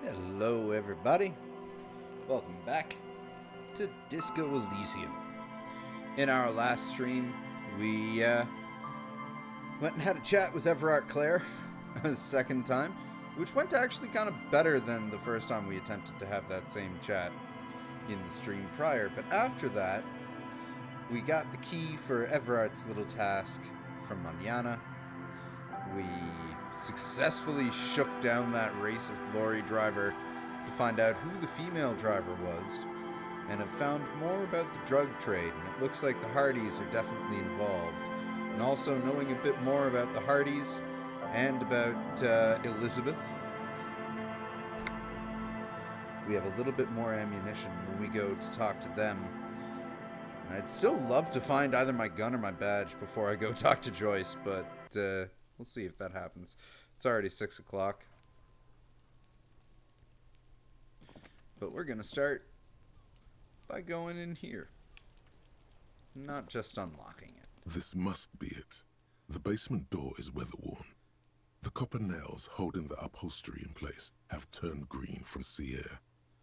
Hello, everybody. Welcome back to Disco Elysium. In our last stream, we went and had a chat with Everart Clare a second time, which went actually kind of better than the first time we attempted to have that same chat in the stream prior. But after that, we got the key for Everart's little task from Manana. We successfully shook down that racist lorry driver to find out who the female driver was, and have found more about the drug trade, and it looks like the Hardys are definitely involved. And also knowing a bit more about the Hardys and about Elizabeth, we have a little bit more ammunition when we go to talk to them. And I'd still love to find either my gun or my badge before I go talk to Joyce, but we'll see if that happens. It's already 6 o'clock. But we're going to start by going in here. Not just unlocking it. This must be it. The basement door is weather-worn. The copper nails holding the upholstery in place have turned green from sea air,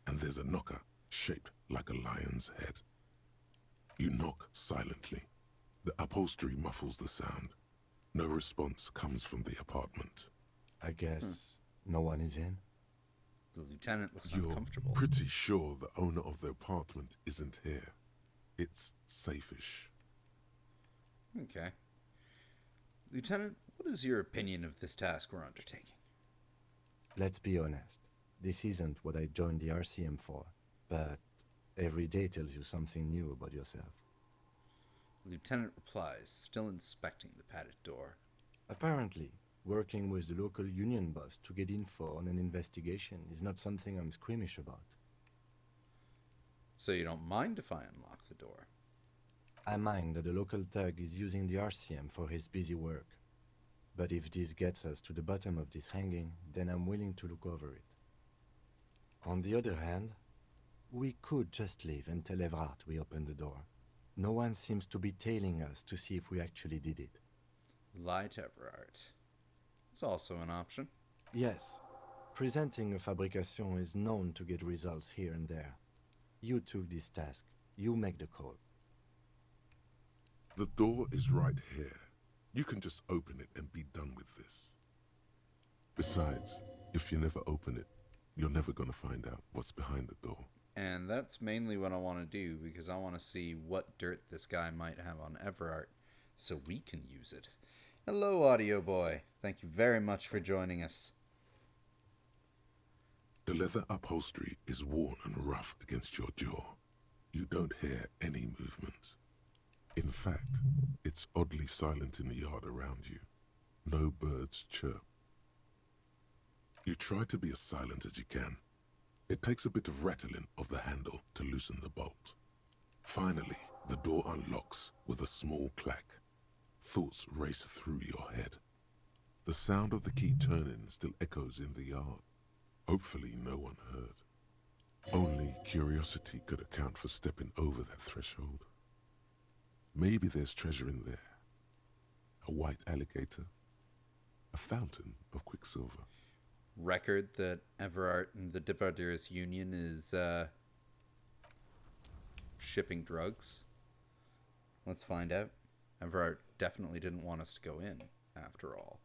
and there's a knocker shaped like a lion's head. You knock silently. The upholstery muffles the sound. No response comes from the apartment. I guess no one is in. The lieutenant looks You're uncomfortable. pretty sure the owner of the apartment isn't here. It's safe-ish. Okay. Lieutenant, what is your opinion of this task we're undertaking? Let's be honest. This isn't what I joined the RCM for, but every day tells you something new about yourself. The lieutenant replies, still inspecting the padded door. Apparently, working with the local union boss to get info on an investigation is not something I'm squeamish about. So you don't mind if I unlock the door? I mind that the local thug is using the RCM for his busy work. But if this gets us to the bottom of this hanging, then I'm willing to look over it. On the other hand, we could just leave and tell Everard we opened the door. No one seems to be tailing us to see if we actually did it. Lie to Everard. It's also an option. Yes, presenting a fabrication is known to get results here and there. You took this task. You make the call. The door is right here. You can just open it and be done with this. Besides, if you never open it, you're never going to find out what's behind the door. And that's mainly what I want to do, because I want to see what dirt this guy might have on Everard, so we can use it. Hello, Audio Boy. Thank you very much for joining us. The leather upholstery is worn and rough against your jaw. You don't hear any movement. In fact, it's oddly silent in the yard around you. No birds chirp. You try to be as silent as you can. It takes a bit of rattling of the handle to loosen the bolt. Finally, the door unlocks with a small clack. Thoughts race through your head. The sound of the key turning still echoes in the yard. Hopefully no one heard. Only curiosity could account for stepping over that threshold. Maybe there's treasure in there. A white alligator. A fountain of quicksilver. Record that Everard and the Departures Union is shipping drugs. Let's find out. Everard definitely didn't want us to go in, after all.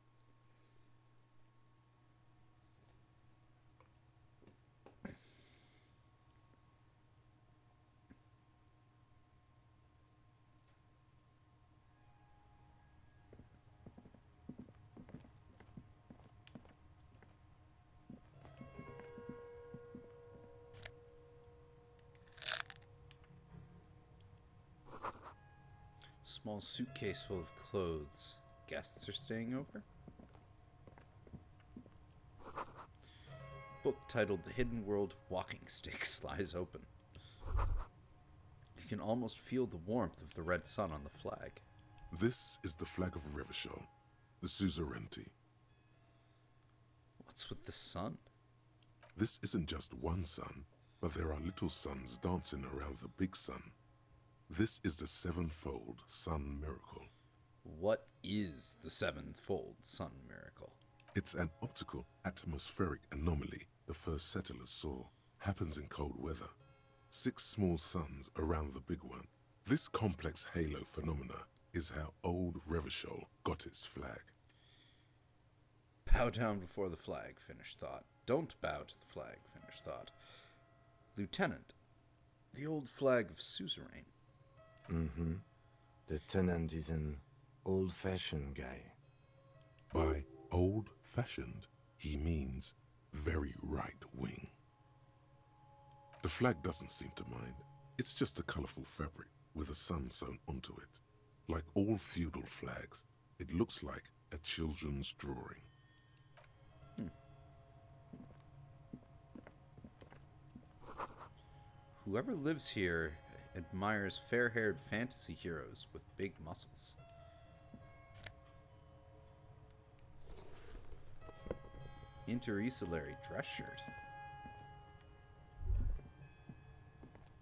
Small suitcase full of clothes. Guests are staying over? Book titled The Hidden World of Walking Sticks lies open. You can almost feel the warmth of the red sun on the flag. This is the flag of Revachol, the suzerainty. What's with the sun? This isn't just one sun, but there are little suns dancing around the big sun. This is the sevenfold sun miracle. What is the sevenfold sun miracle? It's an optical atmospheric anomaly the first settlers saw. Happens in cold weather. 6 small suns around the big one. This complex halo phenomena is how old Revachol got its flag. Bow down before the flag, finished thought. Don't bow to the flag, finished thought. Lieutenant, the old flag of suzerain. Mm-hmm. The tenant is an old-fashioned guy. By old-fashioned, he means very right-wing. The flag doesn't seem to mind. It's just a colourful fabric with a sun sewn onto it. Like all feudal flags, it looks like a children's drawing. Whoever lives here admires fair-haired fantasy heroes with big muscles. Interstellary dress shirt.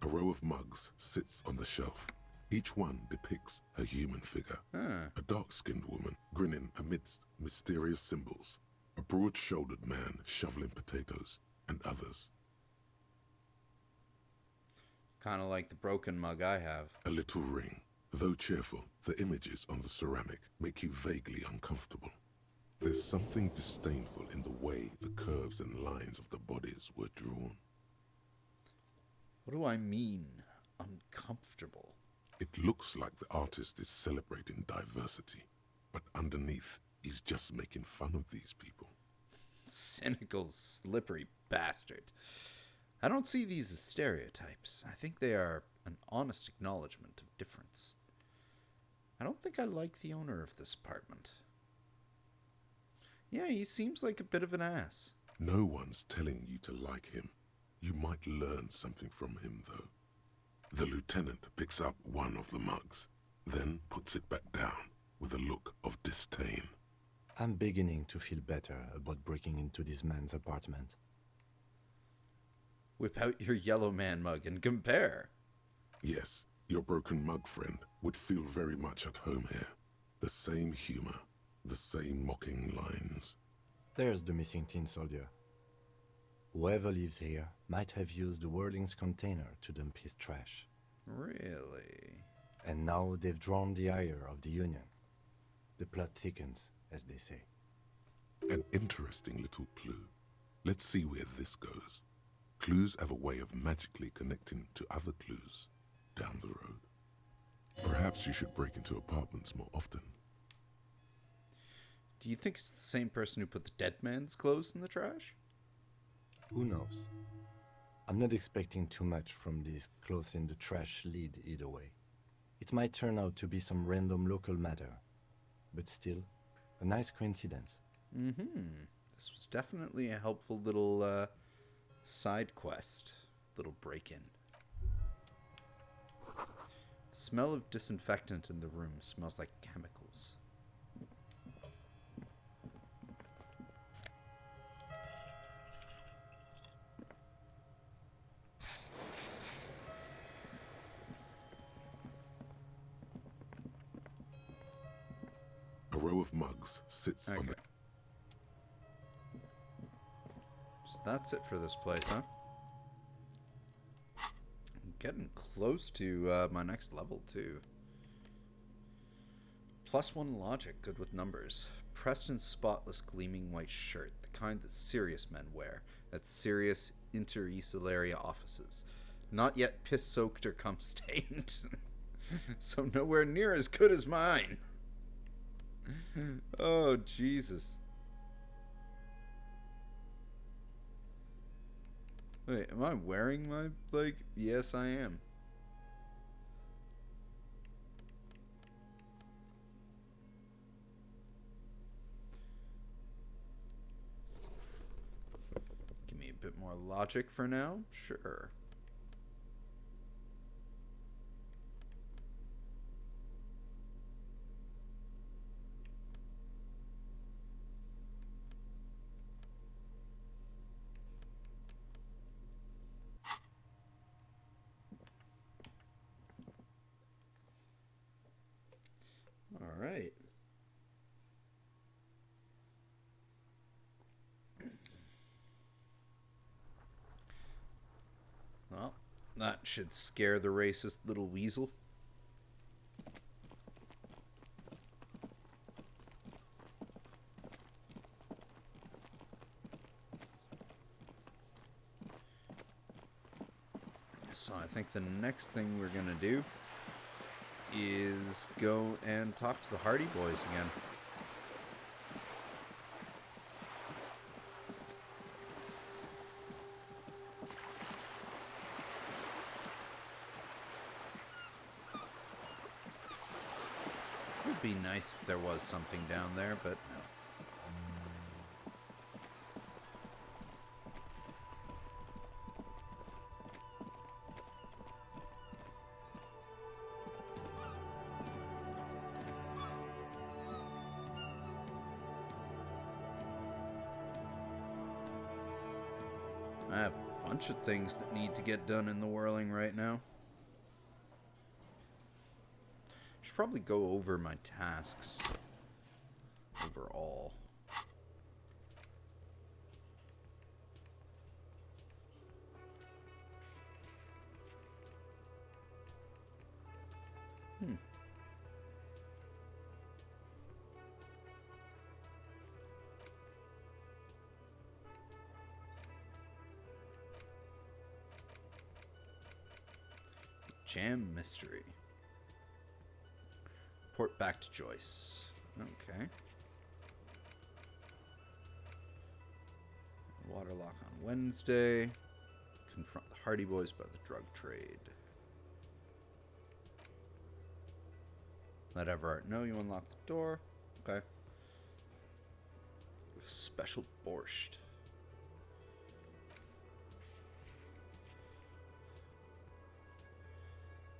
A row of mugs sits on the shelf. Each one depicts a human figure. A dark-skinned woman grinning amidst mysterious symbols. A broad-shouldered man shoveling potatoes, and others. Kind of like the broken mug I have. A little ring. Though cheerful, the images on the ceramic make you vaguely uncomfortable. There's something disdainful in the way the curves and lines of the bodies were drawn. What do I mean, uncomfortable? It looks like the artist is celebrating diversity, but underneath, he's just making fun of these people. Cynical, slippery bastard. I don't see these as stereotypes. I think they are an honest acknowledgement of difference. I don't think I like the owner of this apartment. Yeah, he seems like a bit of an ass. No one's telling you to like him. You might learn something from him, though. The lieutenant picks up one of the mugs, then puts it back down with a look of disdain. I'm beginning to feel better about breaking into this man's apartment. Whip out your yellow man mug and compare. Yes, your broken mug friend would feel very much at home here. The same humor, the same mocking lines. There's the missing tin soldier. Whoever lives here might have used the Whirling's container to dump his trash. Really? And now they've drawn the ire of the Union. The plot thickens, as they say. An interesting little clue. Let's see where this goes. Clues have a way of magically connecting to other clues down the road. Perhaps you should break into apartments more often. Do you think it's the same person who put the dead man's clothes in the trash? Who knows? I'm not expecting too much from this clothes in the trash lead either way. It might turn out to be some random local matter, but still, a nice coincidence. This was definitely a helpful little side quest, little break-in. The smell of disinfectant in the room smells like chemicals. A row of mugs sits on the... So that's it for this place, huh? I'm getting close to my next level, too. +1 logic, good with numbers. Preston's spotless gleaming white shirt, the kind that serious men wear at serious interstellary offices. Not yet piss-soaked or cum-stained. So nowhere near as good as mine. Oh, Jesus. Wait, am I wearing my, yes, I am. Give me a bit more logic for now? Sure. All right. That should scare the racist little weasel. So I think the next thing we're gonna do is go and talk to the Hardy Boys again. It would be nice if there was something down there, but no. I have a bunch of things that need to get done in the whirling right now. Should probably go over my tasks overall. Jam mystery. Report back to Joyce. Okay. Waterlock on Wednesday. Confront the Hardy Boys about the drug trade. Let Everard know you unlock the door. Okay. Special borscht.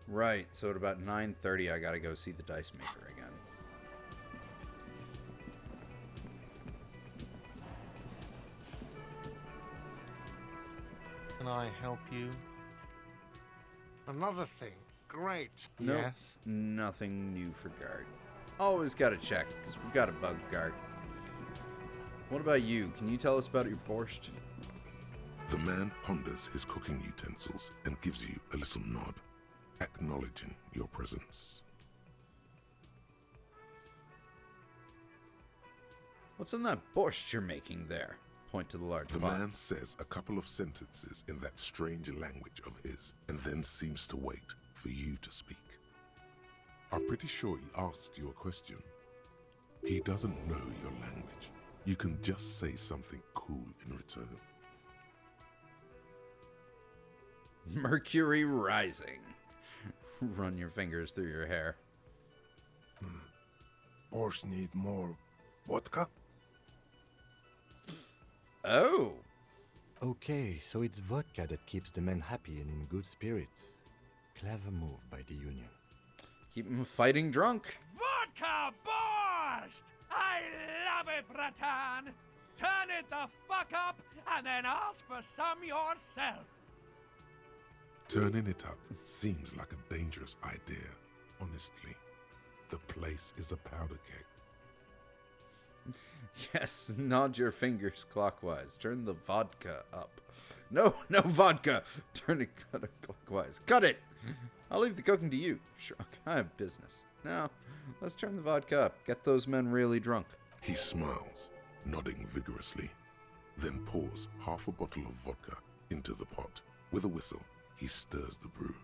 Right, so at about 9:30 I gotta go see the Dice Maker again. Can I help you? Another thing. Great. Nope, Yes. nothing new for Guard. Always gotta check, because we've got a bug Guard. What about you? Can you tell us about your borscht? The man ponders his cooking utensils and gives you a little nod, acknowledging your presence. What's in that borscht you're making there? Point to the large The pot. man says a couple of sentences in that strange language of his and then seems to wait for you to speak. I'm pretty sure he asked you a question. He doesn't know your language. You can just say something cool in return. Mercury rising. Run your fingers through your hair. Borscht need more vodka? Oh! Okay, so it's vodka that keeps the men happy and in good spirits. Clever move by the Union. Keep them fighting drunk. Vodka borscht! I love it, Bratan! Turn it the fuck up and then ask for some yourself. Turning it up seems like a dangerous idea, honestly. The place is a powder keg. Yes, nod your fingers clockwise. Turn the vodka up. No vodka! Turn it clockwise. Cut it! I'll leave the cooking to you. Sure, I have business. Now, let's turn the vodka up. Get those men really drunk. He smiles, nodding vigorously, then pours half a bottle of vodka into the pot. With a whistle, he stirs the brew.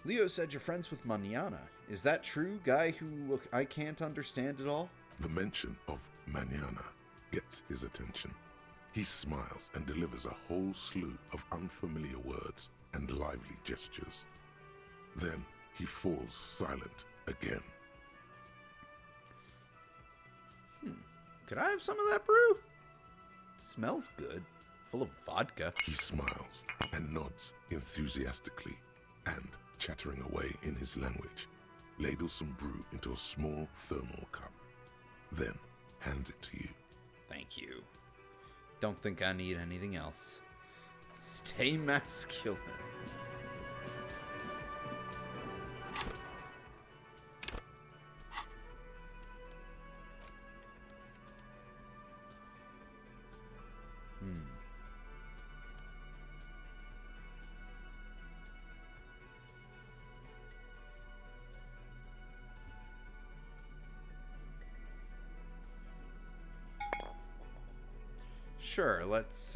Leo said you're friends with Manana. Is that true, guy who I can't understand at all? The mention of Manana gets his attention. He smiles and delivers a whole slew of unfamiliar words and lively gestures. Then he falls silent again. Could I have some of that brew? It smells good. Full of vodka. He smiles and nods enthusiastically and, chattering away in his language, ladles some brew into a small thermal cup, then hands it to you. Thank you. Don't think I need anything else. Stay masculine. Sure, let's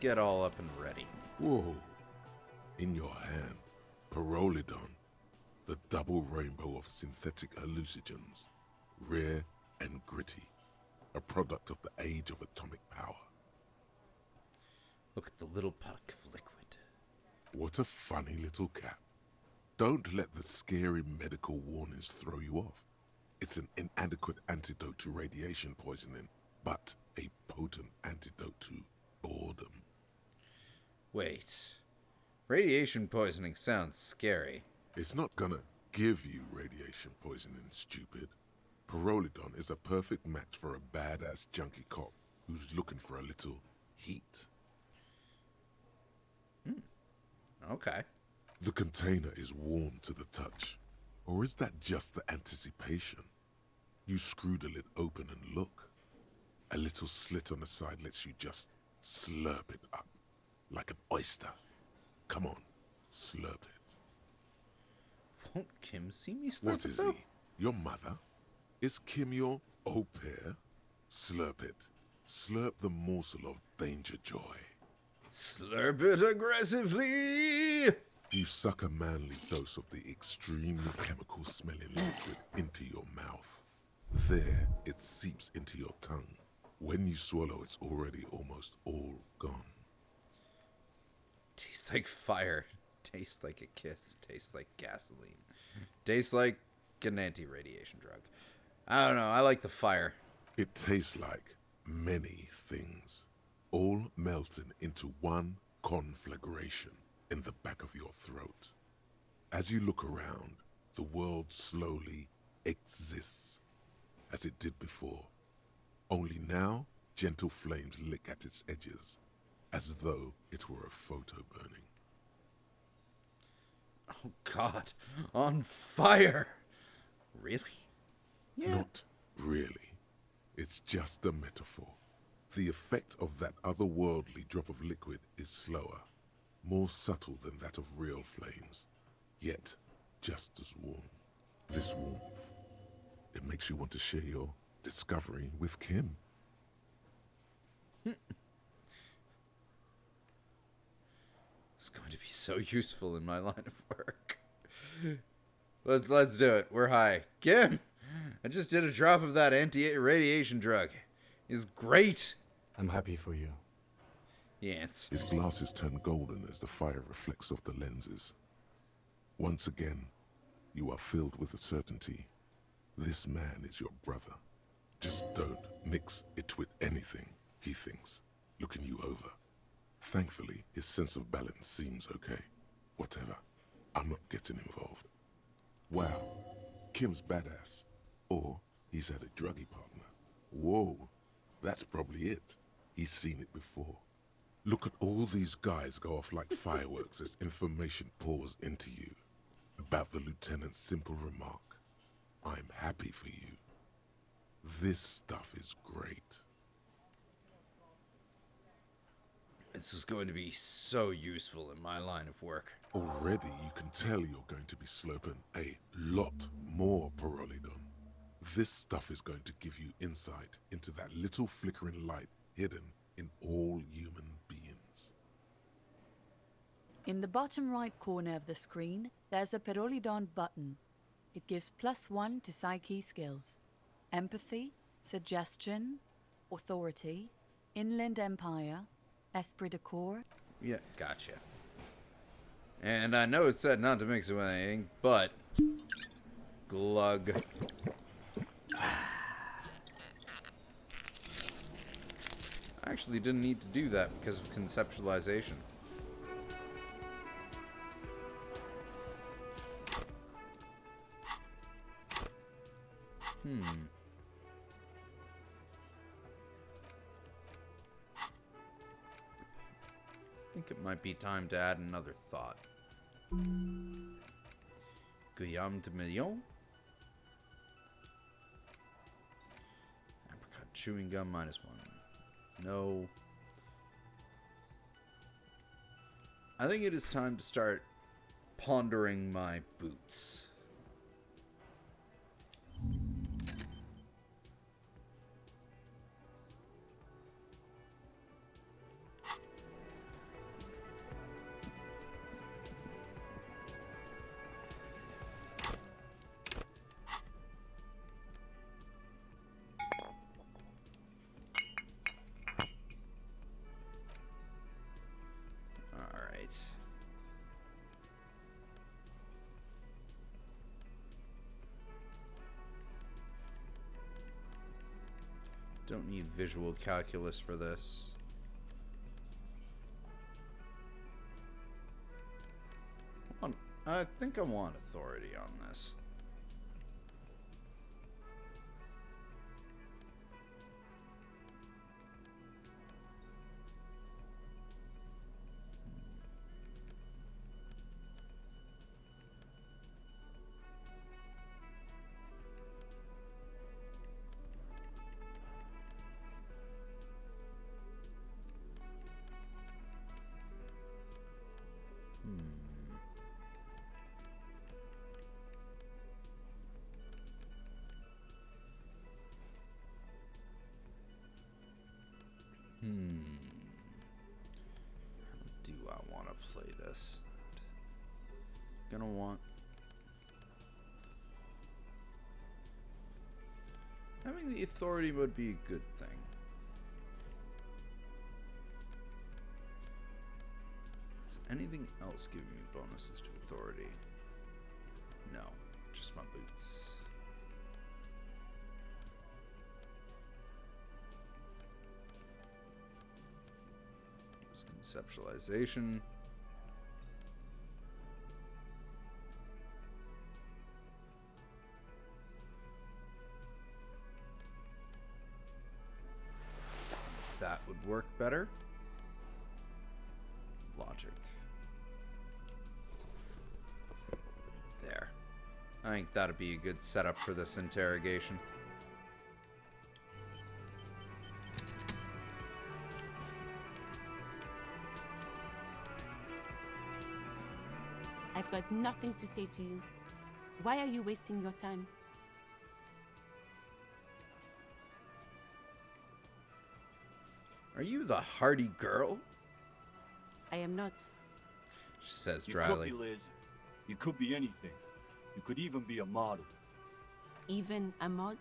get all up and ready. Whoa. In your hand, Parolidon, the double rainbow of synthetic hallucinogens, rare and gritty, a product of the age of atomic power. Look at the little puck of liquid. What a funny little cap. Don't let the scary medical warnings throw you off. It's an inadequate antidote to radiation poisoning, but a potent antidote to boredom. Wait. Radiation poisoning sounds scary. It's not gonna give you radiation poisoning, stupid. Parolidon is a perfect match for a badass junkie cop who's looking for a little heat. Okay. The container is warm to the touch. Or is that just the anticipation? You screw the lid open and look. A little slit on the side lets you just slurp it up. Like an oyster. Come on, slurp it. Won't Kim see me slurp What it, is though? he? Your mother? Is Kim your au pair? Slurp it. Slurp the morsel of danger joy. Slurp it aggressively! You suck a manly dose of the extremely chemical-smelling liquid into your mouth. There, it seeps into your tongue. When you swallow, it's already almost all gone. Tastes like fire. Tastes like a kiss. Tastes like gasoline. Tastes like an anti-radiation drug. I don't know. I like the fire. It tastes like many things, all melting into one conflagration in the back of your throat. As you look around, the world slowly exists as it did before. Only now, gentle flames lick at its edges, as though it were a photo burning. Oh, God. On fire! Really? Yeah. Not really. It's just a metaphor. The effect of that otherworldly drop of liquid is slower, more subtle than that of real flames, yet just as warm. This warmth, it makes you want to share your discovery with Kim. It's going to be so useful in my line of work. Let's do it. We're high. Kim, I just did a drop of that anti-radiation drug. It's great. I'm happy for you. Yance. His glasses turn golden as the fire reflects off the lenses. Once again, you are filled with the certainty. This man is your brother. Just don't mix it with anything, he thinks, looking you over. Thankfully, his sense of balance seems okay. Whatever. I'm not getting involved. Wow, Kim's badass. Or he's had a druggie partner. Whoa, that's probably it. He's seen it before. Look at all these guys go off like fireworks as information pours into you. About the lieutenant's simple remark, I'm happy for you. This stuff is great. This is going to be so useful in my line of work. Already you can tell you're going to be slurping a lot more Parolidon. This stuff is going to give you insight into that little flickering light hidden in all human beings. In the bottom right corner of the screen, there's a Parolidon button. It gives +1 to psyche skills. Empathy, suggestion, authority, inland empire, esprit de corps. Yeah, gotcha. And I know it said not to mix it with anything, but... Glug. I actually didn't need to do that because of conceptualization. I think it might be time to add another thought. Guillaume de Million. Apricot chewing gum -1. No. I think it is time to start pondering my boots. Don't need visual calculus for this. I think I want authority on this. How do I want to play this? Gonna want... Having the authority would be a good thing. Is anything else giving me bonuses to authority? No, just my boots. Conceptualization. That would work better. Logic. There. I think that'd be a good setup for this interrogation. I've got nothing to say to you. Why are you wasting your time? Are you the hardy girl? I am not. She says You dryly. could be Liz. You could be anything. You could even be a model. Even a mod?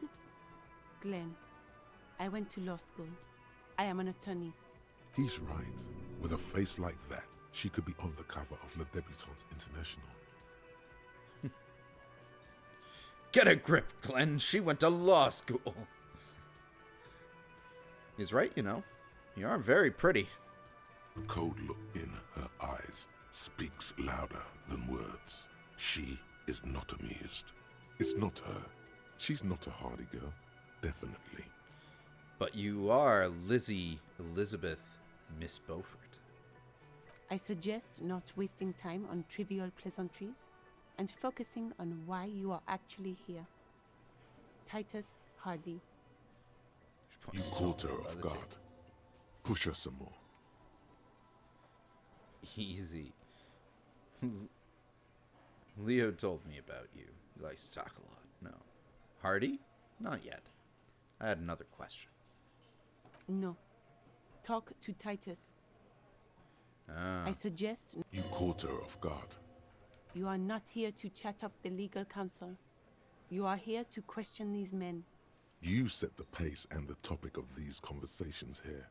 Glenn, I went to law school. I am an attorney. He's right. With a face like that, she could be on the cover of Le Debutante International. Get a grip, Glenn. She went to law school. He's right, you know. You are very pretty. The cold look in her eyes speaks louder than words. She is not amused. It's not her. She's not a hardy girl. Definitely. But you are Lizzie Elizabeth Miss Beaufort. I suggest not wasting time on trivial pleasantries and focusing on why you are actually here. Titus Hardy. You caught her off guard. Push her some more. Easy. Leo told me about you. He likes to talk a lot. No. Hardy? Not yet. I had another question. No. Talk to Titus. I suggest... You caught her off guard. You are not here to chat up the legal counsel. You are here to question these men. You set the pace and the topic of these conversations here.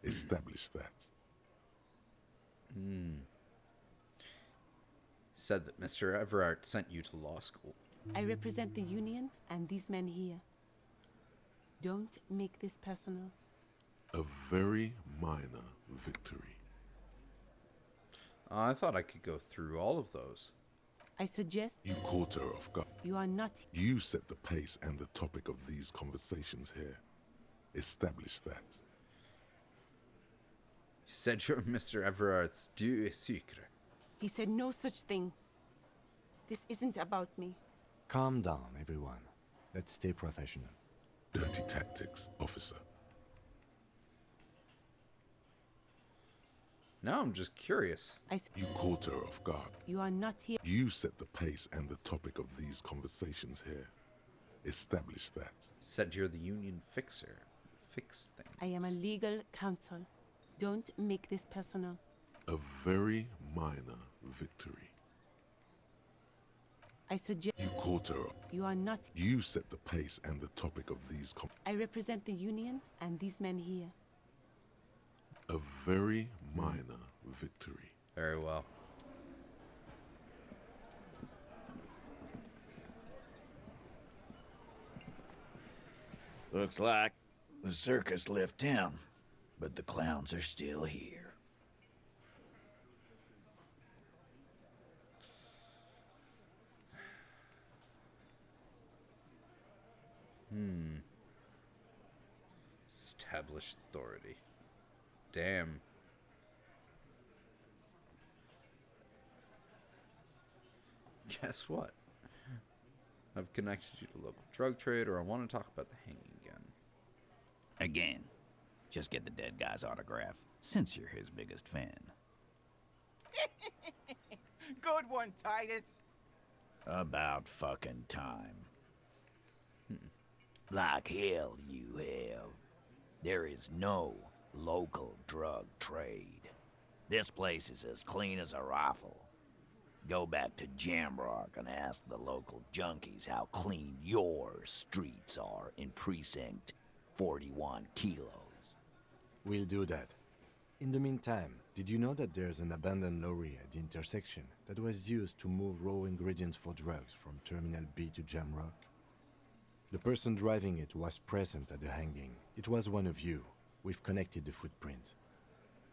Establish that. Said that Mr. Everard sent you to law school. I represent the Union and these men here. Don't make this personal. A very minor victory. I thought I could go through all of those. I suggest... You caught her off guard. You are not... You set the pace and the topic of these conversations here. Establish that. You said you're Mr. Everard's du secret. He said no such thing. This isn't about me. Calm down, everyone. Let's stay professional. Dirty tactics, officer. Now I'm just curious. You caught her off guard. You are not here... You set the pace and the topic of these conversations here. Establish that. Said you're the union fixer. Fix things. I am a legal counsel. Don't make this personal. A very minor victory. I suggest... You caught her. You are not... You set the pace and the topic of these I represent the Union and these men here. A very minor victory. Very well. Looks like The circus left town, but the clowns are still here. Established authority. Damn. Guess what? I've connected you to local drug trade, or I want to talk about the hanging again. Again, just get the dead guy's autograph, since you're his biggest fan. Good one, Titus. About fucking time. Like hell you have. There is no local drug trade. This place is as clean as a rifle. Go back to Jamrock and ask the local junkies how clean your streets are in Precinct 41 kilos. We'll do that. In the meantime, did you know that there's an abandoned lorry at the intersection that was used to move raw ingredients for drugs from Terminal B to Jamrock? The person driving it was present at the hanging. It was one of you. We've connected the footprints.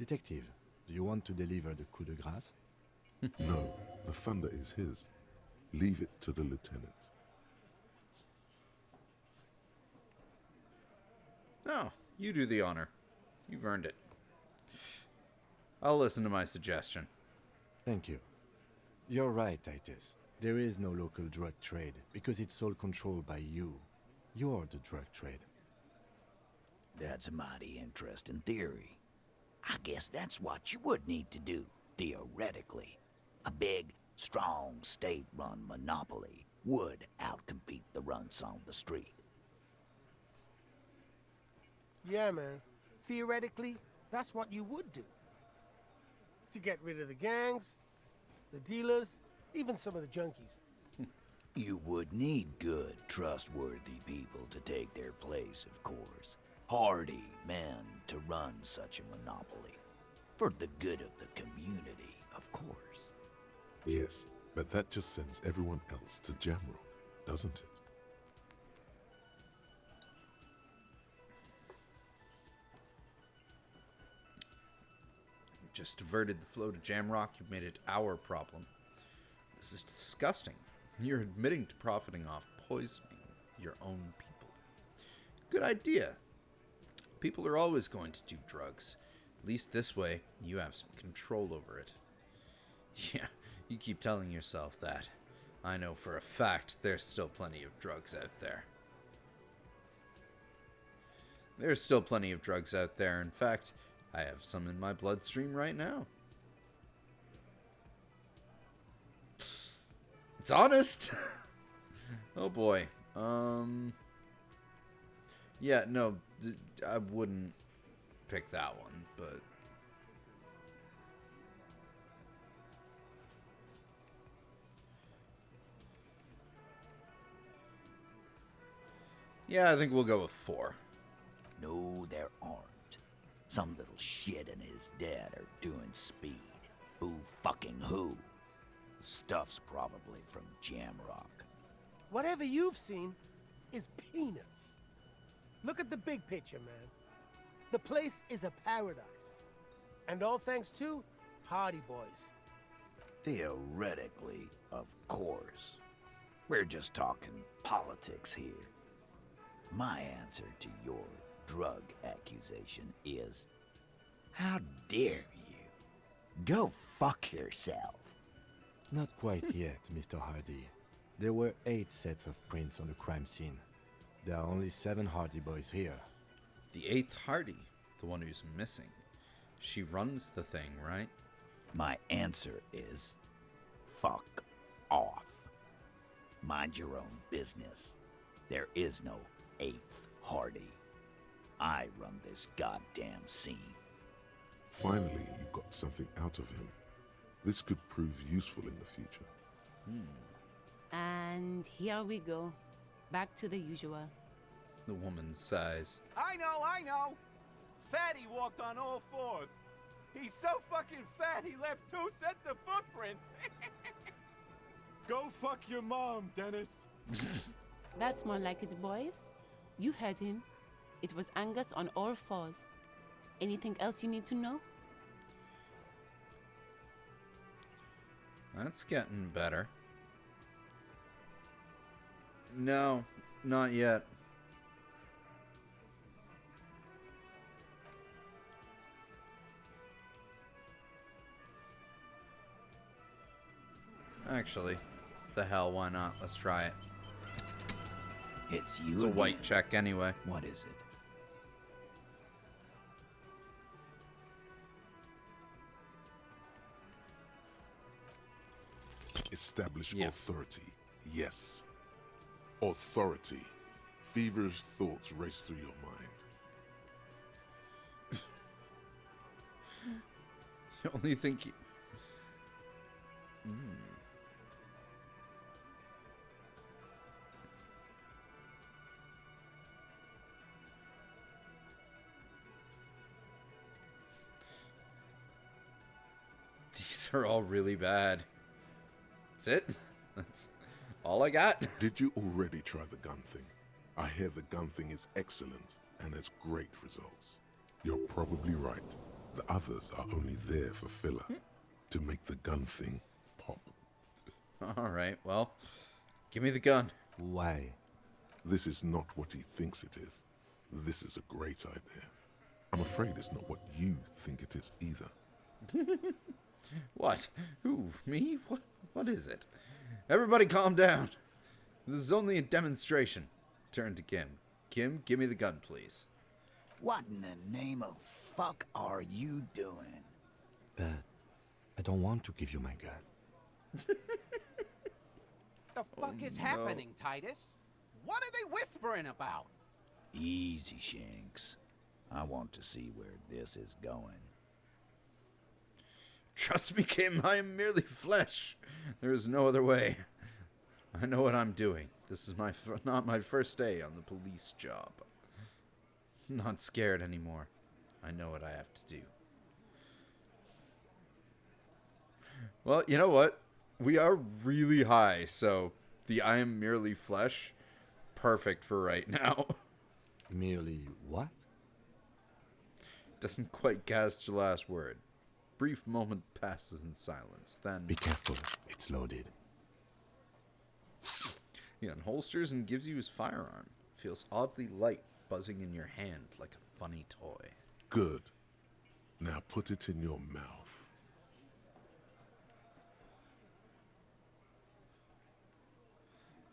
Detective, do you want to deliver the coup de grace? No, the thunder is his. Leave it to the lieutenant. No, you do the honor. You've earned it. I'll listen to my suggestion. Thank you. You're right, Titus. There is no local drug trade because it's all controlled by you. You're the drug trade. That's a mighty interesting theory. I guess that's what you would need to do, theoretically. A big, strong, state-run monopoly would outcompete the runts on the street. Yeah, man. Theoretically, that's what you would do. To get rid of the gangs, the dealers, even some of the junkies. You would need good, trustworthy people to take their place, of course. Hardy men to run such a monopoly. For the good of the community, of course. Yes, but that just sends everyone else to Jamrock, doesn't it? You've just diverted the flow to Jamrock. You've made it our problem. This is disgusting. You're admitting to profiting off poisoning your own people. Good idea. People are always going to do drugs. At least this way, you have some control over it. Yeah, you keep telling yourself that. I know for a fact there's still plenty of drugs out there. There's still plenty of drugs out there. In fact, I have some in my bloodstream right now. It's honest. Oh boy. Yeah, no, I wouldn't pick that one, but yeah, I think we'll go with 4. No, there aren't. Some little shit and his dad are doing speed. Who fucking who? The stuff's probably from Jamrock. Whatever you've seen is peanuts. Look at the big picture, man. The place is a paradise. And all thanks to Hardy Boys. Theoretically, of course. We're just talking politics here. My answer to your drug accusation is, how dare you? Go fuck yourself. Not quite yet, Mr. Hardy. There were 8 sets of prints on the crime scene. There are only 7 Hardy Boys here. the 8th Hardy, the one who's missing. She runs the thing, right? My answer is, fuck off. Mind your own business. There is no 8th Hardy. I run this goddamn scene. Finally, you got something out of him. This could prove useful in the future. And here we go. Back to the usual. The woman sighs. I know. Fatty walked on all 4s. He's so fucking fat he left 2 sets of footprints. Go fuck your mom, Dennis. That's more like it, boys. You heard him. It was Angus on all fours. Anything else you need to know? That's getting better. No, not yet. Actually, the hell, why not? Let's try it. It's you. It's a again. white check anyway. What is it? Establish authority. Yes. Authority. Feverish thoughts race through your mind. You only think you... These are all really bad. That's it? That's all I got? Did you already try the gun thing? I hear the gun thing is excellent and has great results. You're probably right. The others are only there for filler, to make the gun thing pop. Alright, well, give me the gun. Why? This is not what he thinks it is. This is a great idea. I'm afraid it's not what you think it is either. What? Who? Me? What is it? Everybody calm down. This is only a demonstration. Turn to Kim. Kim, give me the gun, please. What in the name of fuck are you doing? But I don't want to give you my gun. The fuck is happening, Titus? What are they whispering about? Easy, Shanks. I want to see where this is going. Trust me, Kim, I am merely flesh. There is no other way. I know what I'm doing. This is not my first day on the police job. I'm not scared anymore. I know what I have to do. Well, you know what? We are really high, so the I am merely flesh, perfect for right now. Merely what? Doesn't quite cast your last word. Brief moment passes in silence, then... Be careful, it's loaded. He unholsters and gives you his firearm. Feels oddly light, buzzing in your hand like a funny toy. Good. Now put it in your mouth.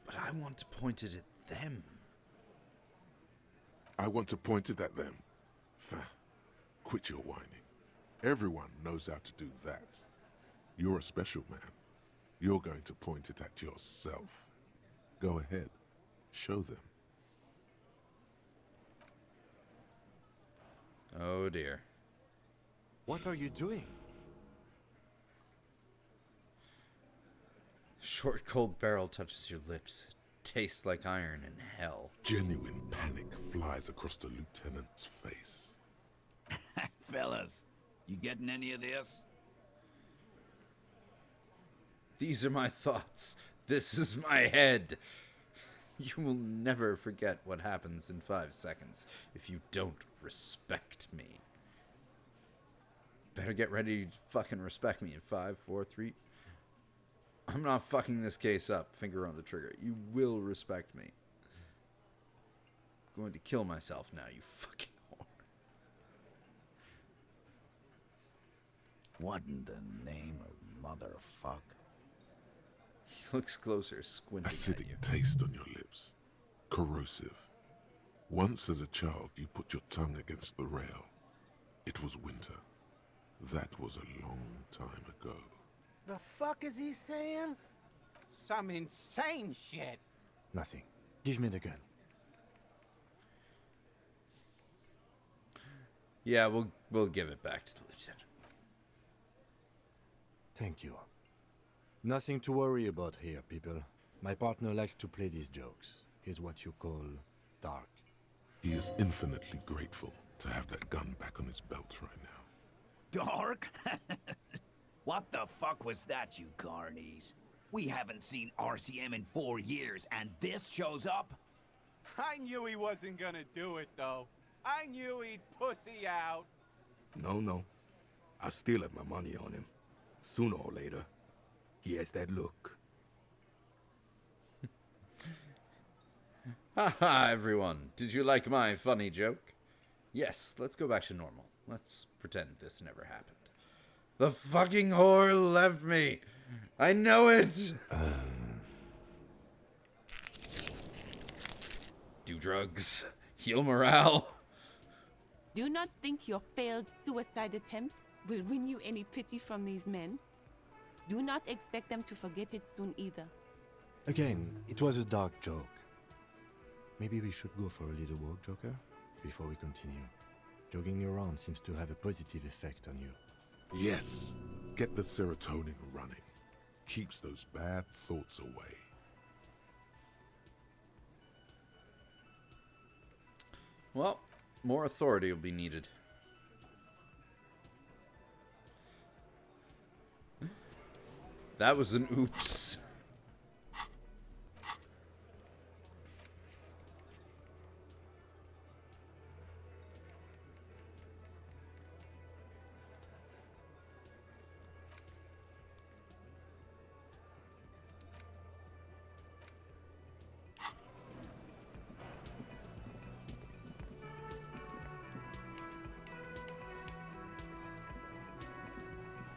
But I want to point it at them. I want to point it at them. Quit your whining. Everyone knows how to do that. You're a special man. You're going to point it at yourself. Go ahead. Show them. Oh dear. What are you doing? Short, cold barrel touches your lips. Tastes like iron in hell. Genuine panic flies across the lieutenant's face. Fellas, you getting any of this? These are my thoughts. This is my head. You will never forget what happens in 5 seconds if you don't respect me. Better get ready to fucking respect me in 5, 4, 3. I'm not fucking this case up. Finger on the trigger. You will respect me. I'm going to kill myself now, you fucking whore. What in the name of motherfuck? He looks closer, squinting Acidic at you. taste on your lips. Corrosive. Once as a child, you put your tongue against the rail. It was winter. That was a long time ago. The fuck is he saying? Some insane shit. Nothing. Give me the gun. Yeah, we'll give it back to the lieutenant. Thank you. Nothing to worry about here, people. My partner likes to play these jokes. He's what you call dark. He is infinitely grateful to have that gun back on his belt right now. Dark? What the fuck was that, you carnies? We haven't seen RCM in 4 years, and this shows up? I knew he wasn't gonna do it, though. I knew he'd pussy out. No. I still have my money on him. Sooner or later, he has that look. Haha, everyone. Did you like my funny joke? Yes, let's go back to normal. Let's pretend this never happened. The fucking whore left me. I know it. Do drugs. Heal morale. Do not think your failed suicide attempt will win you any pity from these men. Do not expect them to forget it soon either. Again, it was a dark joke. Maybe we should go for a little walk, Joker, before we continue. Jogging around seems to have a positive effect on you. Yes, get the serotonin running. Keeps those bad thoughts away. Well, more authority will be needed. That was an oops.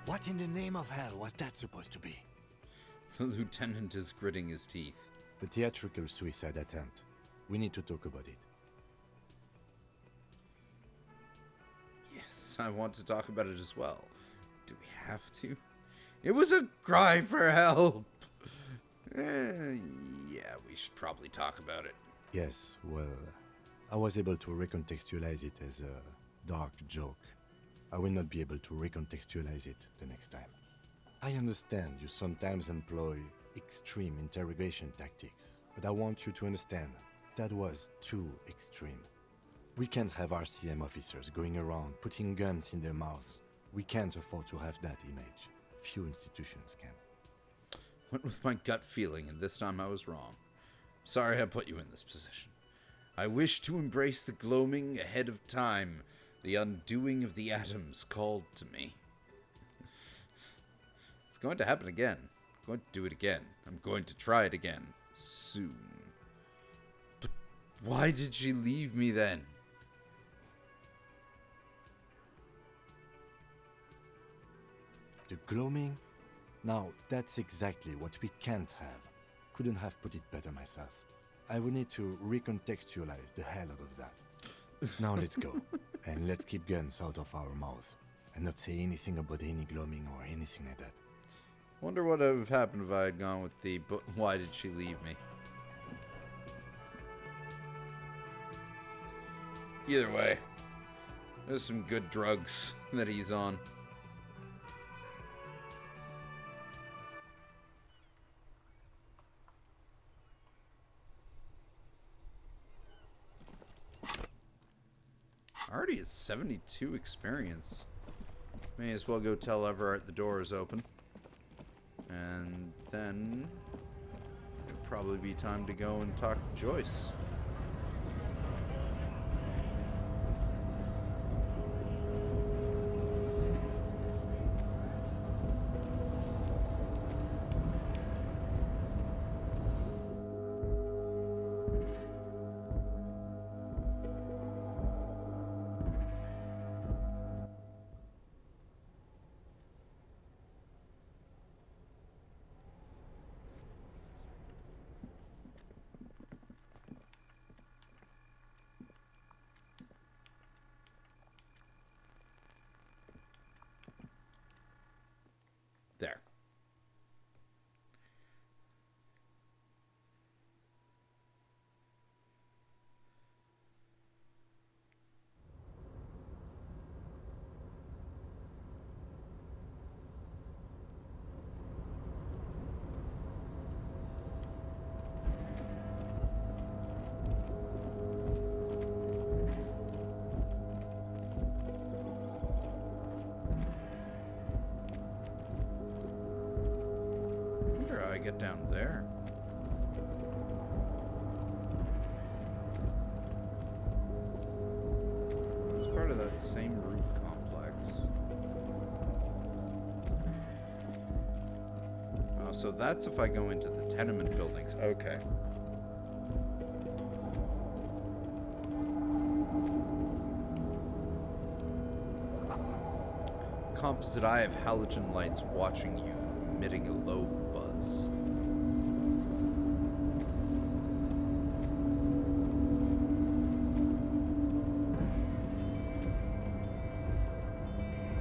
What in the name of hell was that supposed to be? The lieutenant is gritting his teeth. The theatrical suicide attempt. We need to talk about it. Yes, I want to talk about it as well. Do we have to? It was a cry for help. Yeah, we should probably talk about it. Yes, well, I was able to recontextualize it as a dark joke. I will not be able to recontextualize it the next time. I understand you sometimes employ extreme interrogation tactics, but I want you to understand that was too extreme. We can't have RCM officers going around putting guns in their mouths. We can't afford to have that image. Few institutions can. Went with my gut feeling, and this time I was wrong. Sorry I put you in this position. I wish to embrace the gloaming ahead of time. The undoing of the atoms called to me. It's going to happen again. I'm going to do it again. I'm going to try it again. Soon. But why did she leave me then? The gloaming? Now, that's exactly what we can't have. Couldn't have put it better myself. I will need to recontextualize the hell out of that. Now let's go, and let's keep guns out of our mouths, and not say anything about any gloaming or anything like that. Wonder what would have happened if I had gone with the, but why did she leave me? Either way, there's some good drugs that he's on. Already at 72 experience. May as well go tell Everett the door is open. And then it'll probably be time to go and talk to Joyce. There. I get down there? that same roof complex. Oh, so that's if I go into the tenement buildings. Okay. Composite eye of halogen lights watching you, emitting a low buzz.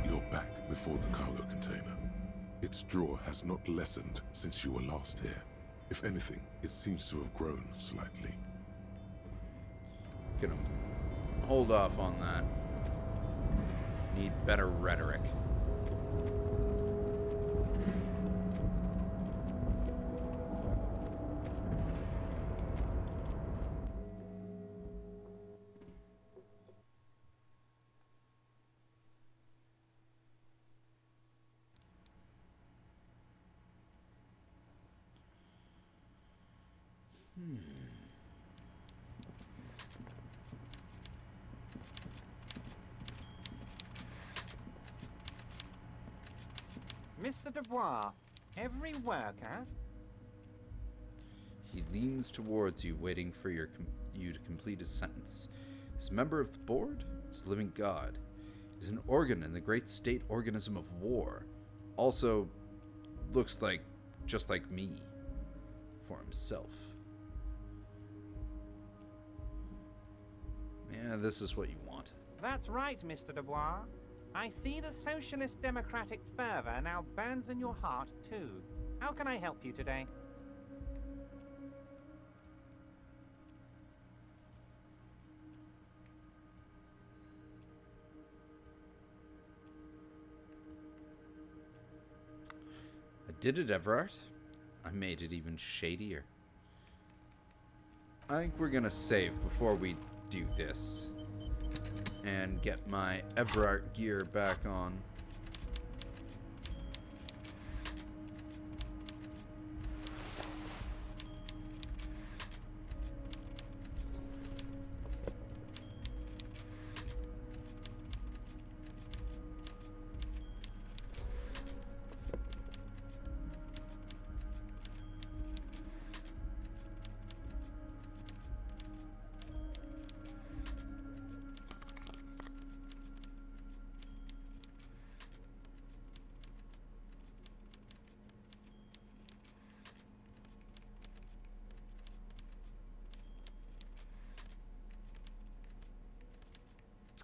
You're back before the cargo container. Its draw has not lessened since you were last here. If anything, it seems to have grown slightly. Gonna hold off on that. Need better rhetoric. Mr. Dubois, every worker... He leans towards you, waiting for you to complete his sentence. Is a member of the board? Is a living god. Is an organ in the great state organism of war. Also, looks like, just like me. For himself. Yeah, this is what you want. That's right, Mr. Dubois. I see the socialist democratic fervor now burns in your heart, too. How can I help you today? I did it, Everard. I made it even shadier. I think we're gonna save before we do this. And get my Everard gear back on.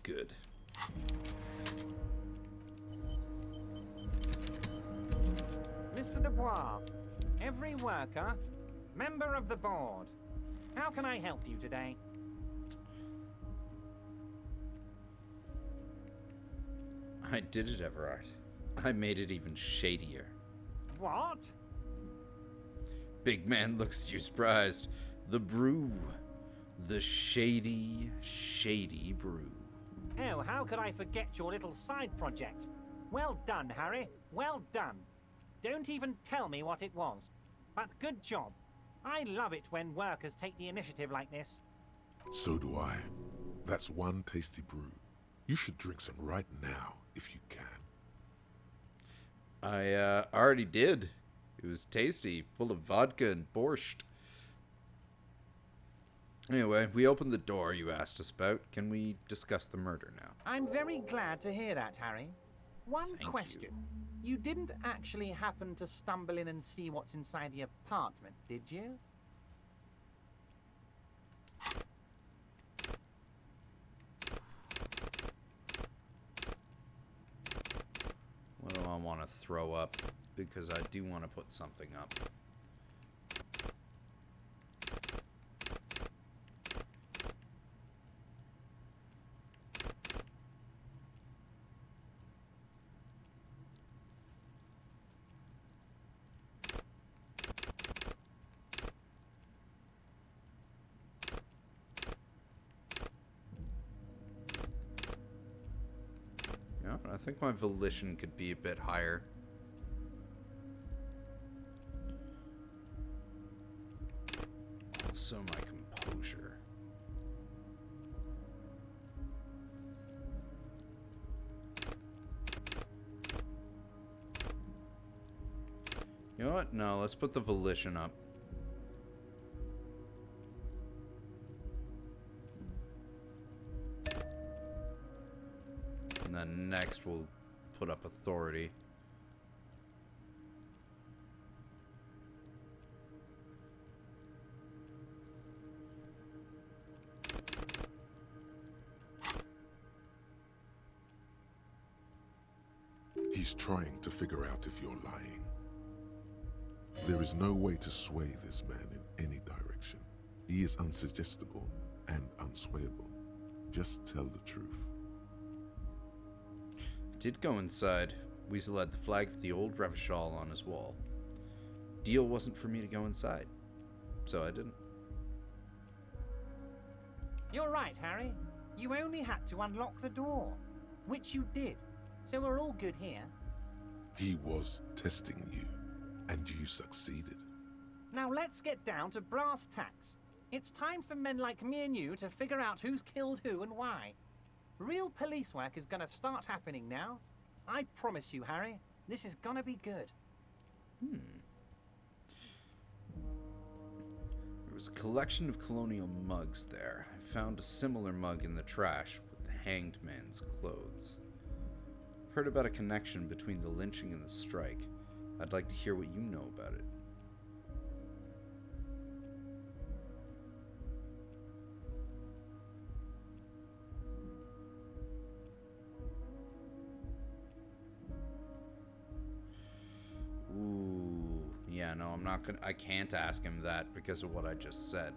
Good. Mr. Dubois, every worker, member of the board. How can I help you today? I did it, Everard. I made it even shadier. What? Big man looks at you surprised. The brew. The shady, shady brew. Oh, how could I forget your little side project? Well done, Harry. Well done. Don't even tell me what it was. But good job. I love it when workers take the initiative like this. So do I. That's one tasty brew. You should drink some right now, if you can. I already did. It was tasty, full of vodka and borscht. Anyway, we opened the door you asked us about. Can we discuss the murder now? I'm very glad to hear that, Harry. One Thank question. You didn't actually happen to stumble in and see what's inside the apartment, did you? What do I want to throw up? Because I do want to put something up. I think my volition could be a bit higher. Also my composure. You know what? No, let's put the volition up. And then next we'll put up authority. He's trying to figure out if you're lying. There is no way to sway this man in any direction. He is unsuggestible and unswayable. Just tell the truth. Did go inside. Weasel had the flag of the old Revachol on his wall. Deal wasn't for me to go inside, so I didn't. You're right, Harry. You only had to unlock the door, which you did. So we're all good here. He was testing you, and you succeeded. Now let's get down to brass tacks. It's time for men like me and you to figure out who's killed who and why. Real police work is gonna start happening now. I promise you, Harry, this is gonna be good. There was a collection of colonial mugs there. I found a similar mug in the trash with the hanged man's clothes. I've heard about a connection between the lynching and the strike. I'd like to hear what you know about it. Ooh, yeah, no, I can't ask him that because of what I just said.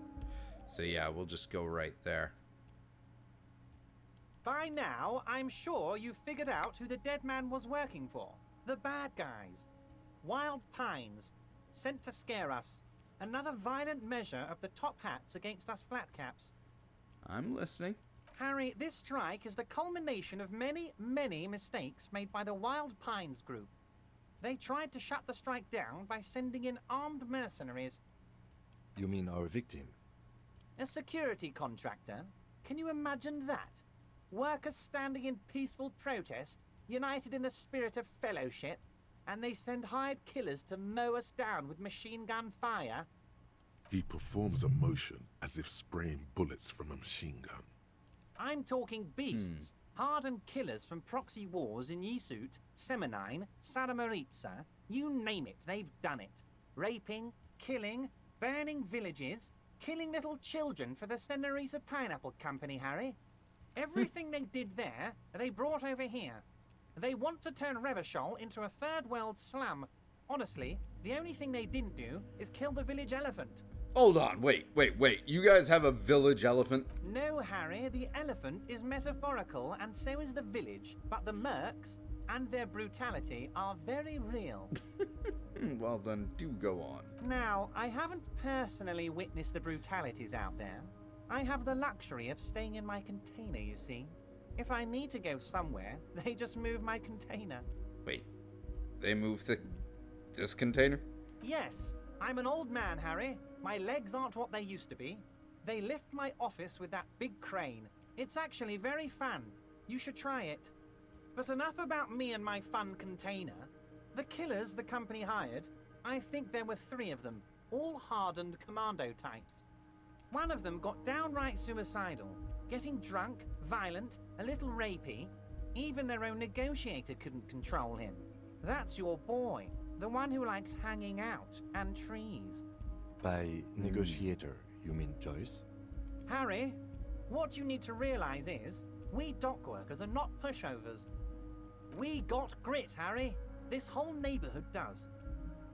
So yeah, we'll just go right there. By now, I'm sure you've figured out who the dead man was working for. The bad guys. Wild Pines. Sent to scare us. Another violent measure of the top hats against us flatcaps. I'm listening. Harry, this strike is the culmination of many, many mistakes made by the Wild Pines group. They tried to shut the strike down by sending in armed mercenaries. You mean our victim? A security contractor? Can you imagine that? Workers standing in peaceful protest, united in the spirit of fellowship, and they send hired killers to mow us down with machine gun fire? He performs a motion as if spraying bullets from a machine gun. I'm talking beasts. Hardened killers from proxy wars in Yisut, Semenine, Sadamoritsa, you name it, they've done it. Raping, killing, burning villages, killing little children for the Senorita Pineapple Company, Harry. Everything they did there, they brought over here. They want to turn Revachol into a third world slum. Honestly, the only thing they didn't do is kill the village elephant. Hold on, wait. You guys have a village elephant? No, Harry, the elephant is metaphorical, and so is the village. But the mercs and their brutality are very real. Well then, do go on. Now, I haven't personally witnessed the brutalities out there. I have the luxury of staying in my container, you see. If I need to go somewhere, they just move my container. Wait, they move this container? Yes, I'm an old man, Harry. My legs aren't what they used to be. They lift my office with that big crane. It's actually very fun. You should try it. But enough about me and my fun container. The killers the company hired, I think there were 3 of them, all hardened commando types. One of them got downright suicidal, getting drunk, violent, a little rapey. Even their own negotiator couldn't control him. That's your boy, the one who likes hanging out and trees. By negotiator, you mean Joyce? Harry, what you need to realize is, we dock workers are not pushovers. We got grit, Harry. This whole neighborhood does.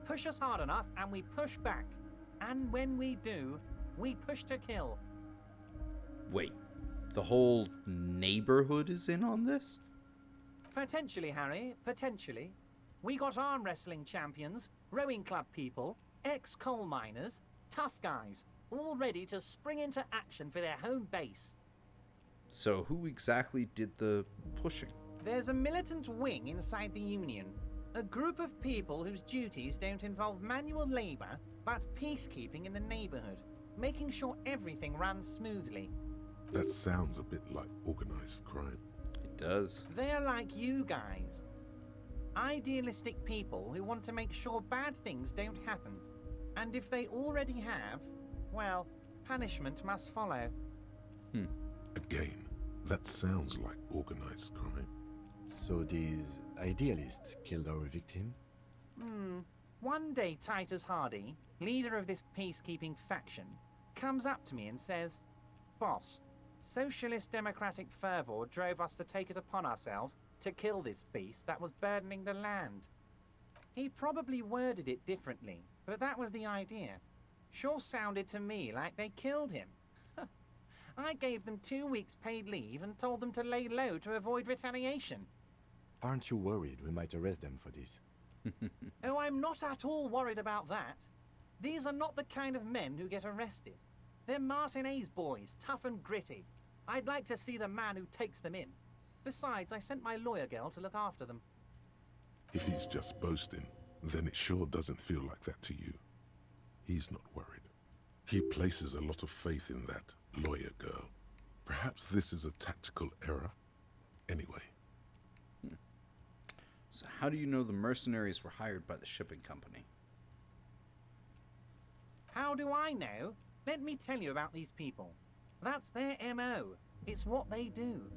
Push us hard enough and we push back. And when we do, we push to kill. Wait, the whole neighborhood is in on this? Potentially, Harry, potentially. We got arm wrestling champions, rowing club people, ex-coal miners, tough guys, all ready to spring into action for their home base. So who exactly did the pushing? There's a militant wing inside the Union. A group of people whose duties don't involve manual labor, but peacekeeping in the neighborhood, making sure everything runs smoothly. That sounds a bit like organized crime. It does. They're like you guys. Idealistic people who want to make sure bad things don't happen. And if they already have, well, punishment must follow. Again, that sounds like organized crime. So these idealists killed our victim? One day Titus Hardy, leader of this peacekeeping faction, comes up to me and says, "Boss, socialist democratic fervor drove us to take it upon ourselves to kill this beast that was burdening the land." He probably worded it differently, but that was the idea. Sure sounded to me like they killed him. I gave them 2 weeks paid leave and told them to lay low to avoid retaliation. Aren't you worried we might arrest them for this? Oh, I'm not at all worried about that. These are not the kind of men who get arrested. They're Martinez boys, tough and gritty. I'd like to see the man who takes them in. Besides, I sent my lawyer girl to look after them. If he's just boasting, then it sure doesn't feel like that to you. He's not worried. He places a lot of faith in that lawyer girl. Perhaps this is a tactical error? Anyway. So how do you know the mercenaries were hired by the shipping company? How do I know? Let me tell you about these people. That's their MO. It's what they do.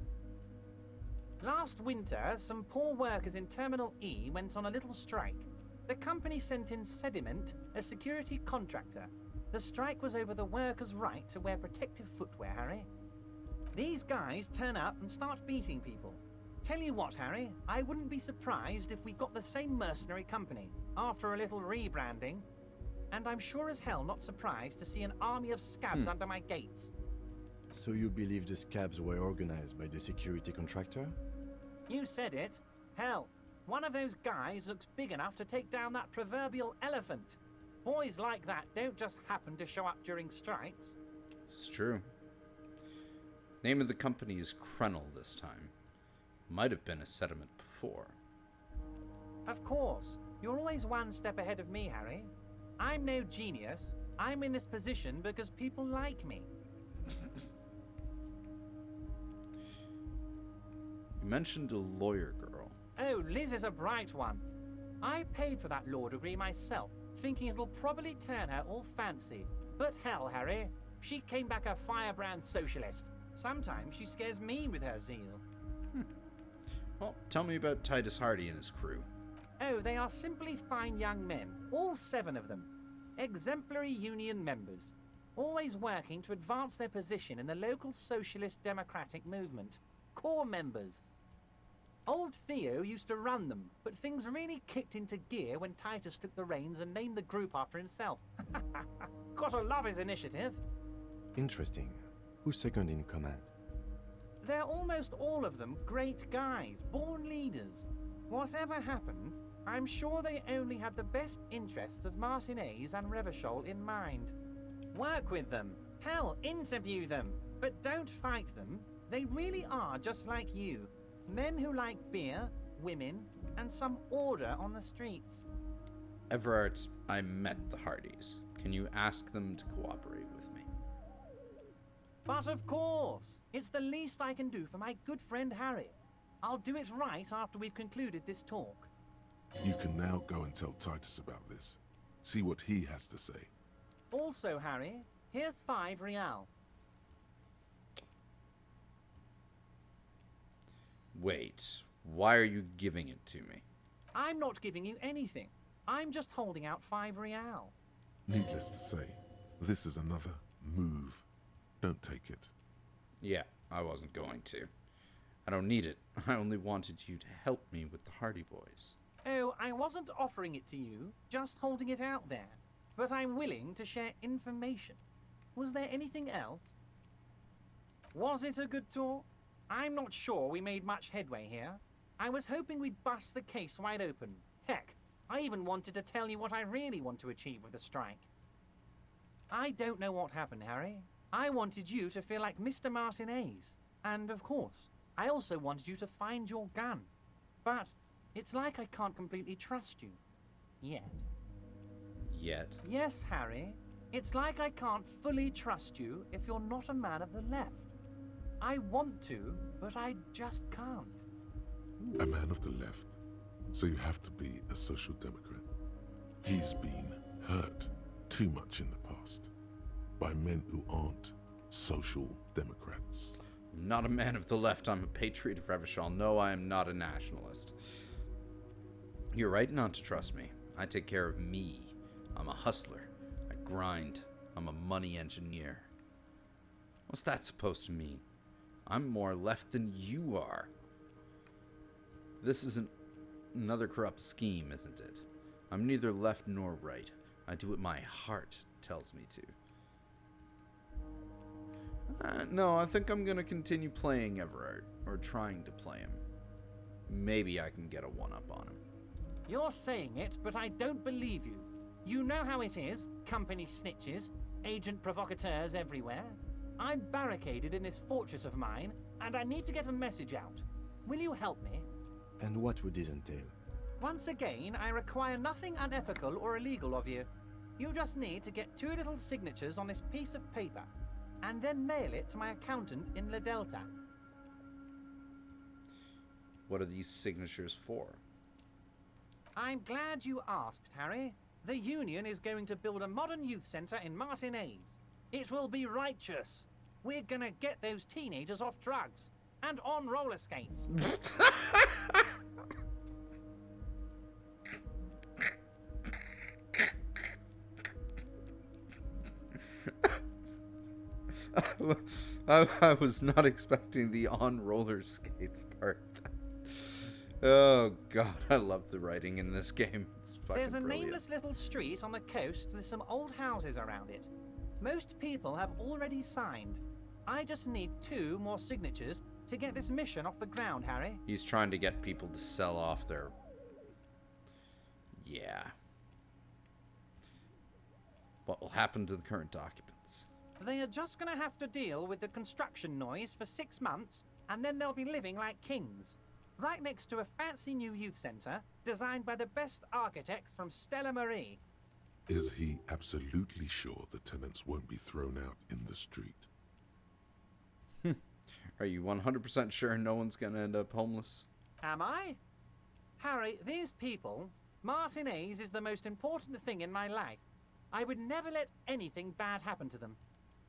Last winter, some poor workers in Terminal E went on a little strike. The company sent in Sediment, a security contractor. The strike was over the workers' right to wear protective footwear, Harry. These guys turn up and start beating people. Tell you what, Harry, I wouldn't be surprised if we got the same mercenary company after a little rebranding. And I'm sure as hell not surprised to see an army of scabs under my gates. So you believe the scabs were organized by the security contractor? You said it. Hell, one of those guys looks big enough to take down that proverbial elephant. Boys like that don't just happen to show up during strikes. It's true. Name of the company is Krennel this time. Might have been a sediment before. Of course. You're always one step ahead of me, Harry. I'm no genius. I'm in this position because people like me. You mentioned a lawyer girl. Oh, Liz is a bright one. I paid for that law degree myself, thinking it'll probably turn her all fancy. But hell, Harry, she came back a firebrand socialist. Sometimes she scares me with her zeal. Well, tell me about Titus Hardy and his crew. Oh, they are simply fine young men, all 7 of them. Exemplary union members, always working to advance their position in the local socialist democratic movement. Core members. Old Theo used to run them, but things really kicked into gear when Titus took the reins and named the group after himself. Gotta love his initiative. Interesting. Who's second in command? They're almost all of them great guys, born leaders. Whatever happened, I'm sure they only had the best interests of Martinez and Revachol in mind. Work with them. Hell, interview them. But don't fight them. They really are just like you. Men who like beer, women, and some order on the streets. Everard, I met the Hardys. Can you ask them to cooperate with me? But of course, it's the least I can do for my good friend Harry. I'll do it right after we've concluded this talk. You can now go and tell Titus about this. See what he has to say. Also, Harry, here's 5 real. Wait, why are you giving it to me? I'm not giving you anything. I'm just holding out 5 real. Needless to say, this is another move. Don't take it. Yeah, I wasn't going to. I don't need it. I only wanted you to help me with the Hardy Boys. Oh, I wasn't offering it to you, just holding it out there. But I'm willing to share information. Was there anything else? Was it a good talk? I'm not sure we made much headway here. I was hoping we'd bust the case wide open. Heck, I even wanted to tell you what I really want to achieve with the strike. I don't know what happened, Harry. I wanted you to feel like Mr. Martinez. And of course, I also wanted you to find your gun. But it's like I can't completely trust you. Yet. Yet? Yes, Harry. It's like I can't fully trust you if you're not a man of the left. I want to, but I just can't. A man of the left? So you have to be a social democrat. He's been hurt too much in the past by men who aren't social democrats. I'm not a man of the left. I'm a patriot of Revachol. No, I am not a nationalist. You're right not to trust me. I take care of me. I'm a hustler. I grind. I'm a money engineer. What's that supposed to mean? I'm more left than you are. This is another corrupt scheme, isn't it? I'm neither left nor right. I do what my heart tells me to. No, I think I'm going to continue playing Everard, or trying to play him. Maybe I can get a one-up on him. You're saying it, but I don't believe you. You know how it is, company snitches, agent provocateurs everywhere. I'm barricaded in this fortress of mine, and I need to get a message out. Will you help me? And what would this entail? Once again, I require nothing unethical or illegal of you. You just need to get 2 little signatures on this piece of paper, and then mail it to my accountant in La Delta. What are these signatures for? I'm glad you asked, Harry. The Union is going to build a modern youth centre in Martinez. It will be righteous. We're gonna get those teenagers off drugs and on roller skates. I was not expecting the on roller skates part. Oh god, I love the writing in this game. It's fucking There's a brilliant. nameless little street on the coast with some old houses around it. Most people have already signed. I just need 2 more signatures to get this mission off the ground, Harry. He's trying to get people to sell off their... Yeah. What will happen to the current occupants? They are just going to have to deal with the construction noise for 6 months, and then they'll be living like kings. Right next to a fancy new youth centre, designed by the best architects from Stella Marie. Is he absolutely sure the tenants won't be thrown out in the street? Are you 100% sure no one's going to end up homeless? Am I? Harry, these people, Martinez is the most important thing in my life. I would never let anything bad happen to them.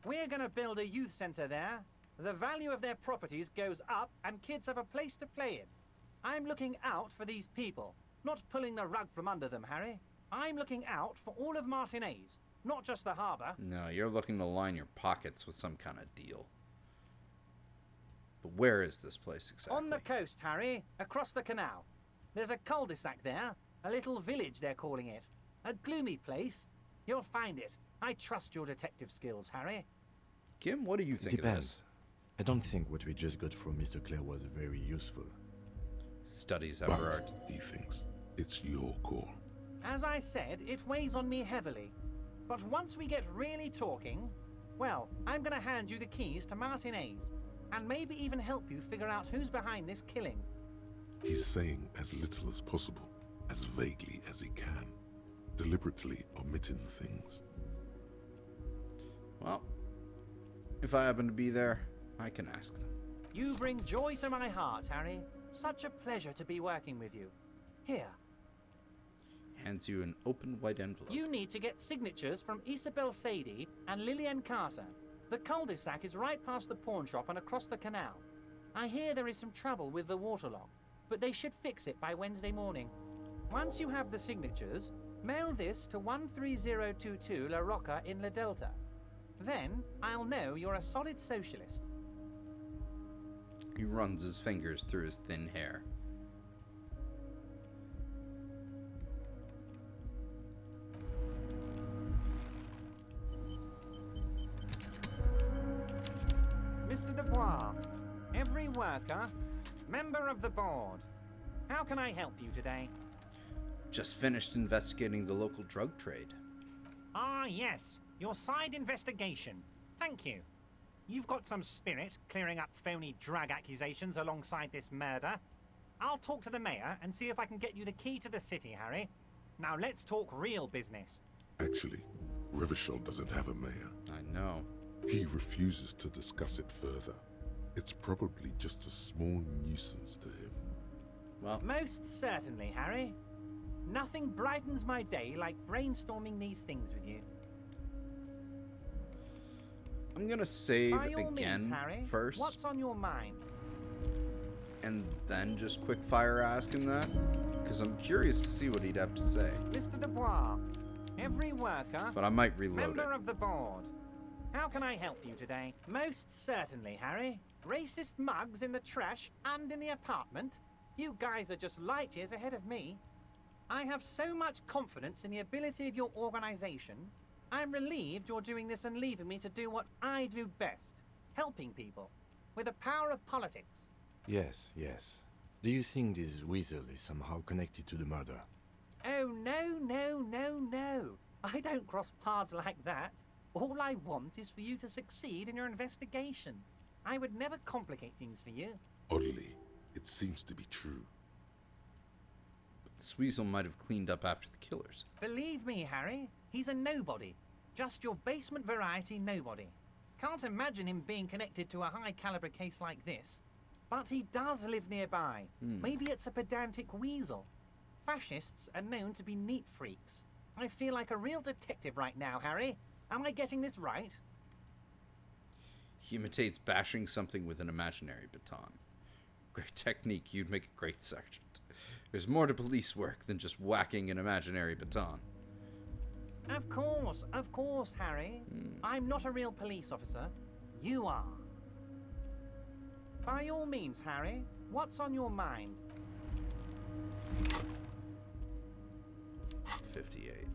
We're going to build a youth centre there. The value of their properties goes up and kids have a place to play in. I'm looking out for these people, not pulling the rug from under them, Harry. I'm looking out for all of Martinez, not just the harbour. No, you're looking to line your pockets with some kind of deal. But where is this place exactly? On the coast, Harry, across the canal. There's a cul-de-sac there, a little village they're calling it. A gloomy place. You'll find it. I trust your detective skills, Harry. Kim, what do you think of this? I don't think what we just got from Mr. Clare was very useful. Studies But Everard. he thinks it's your call. As I said, it weighs on me heavily. But once we get really talking, well, I'm going to hand you the keys to Martinez, and maybe even help you figure out who's behind this killing. He's saying as little as possible, as vaguely as he can, deliberately omitting things. Well, if I happen to be there, I can ask them. You bring joy to my heart, Harry. Such a pleasure to be working with you. Here. Hands you an open white envelope. You need to get signatures from Isabel Sadie and Lillian Carter. The cul-de-sac is right past the pawn shop and across the canal. I hear there is some trouble with the waterlock, but they should fix it by Wednesday morning. Once you have the signatures, mail this to 13022 La Rocca in La Delta. Then I'll know you're a solid socialist. He runs his fingers through his thin hair. Mr. Dubois, every worker, member of the board. How can I help you today? Just finished investigating the local drug trade. Ah, yes. Your side investigation. Thank you. You've got some spirit clearing up phony drug accusations alongside this murder. I'll talk to the mayor and see if I can get you the key to the city, Harry. Now let's talk real business. Actually, Revachol doesn't have a mayor. I know. He refuses to discuss it further. It's probably just a small nuisance to him. Well, Most certainly, Harry. Nothing brightens my day like brainstorming these things with you. I'm gonna save By all again means, Harry, first, what's on your mind? and then just quick fire ask him that, because I'm curious to see what he'd have to say. Mr. Dubois, every worker, But I might reload member it. of the board. How can I help you today? Most certainly, Harry. Racist mugs in the trash and in the apartment? You guys are just light years ahead of me. I have so much confidence in the ability of your organization. I'm relieved you're doing this and leaving me to do what I do best. Helping people. With the power of politics. Yes, yes. Do you think this weasel is somehow connected to the murder? Oh, no, no, no, no. I don't cross paths like that. All I want is for you to succeed in your investigation. I would never complicate things for you. Oddly, it seems to be true. This weasel might have cleaned up after the killers. Believe me, Harry, he's a nobody. Just your basement variety nobody. Can't imagine him being connected to a high-caliber case like this. But he does live nearby. Maybe it's a pedantic weasel. Fascists are known to be neat freaks. I feel like a real detective right now, Harry. Am I getting this right? He imitates bashing something with an imaginary baton. Great technique, you'd make a great sergeant. There's more to police work than just whacking an imaginary baton. Of course, Harry. I'm not a real police officer. You are. By all means, Harry, what's on your mind? 58.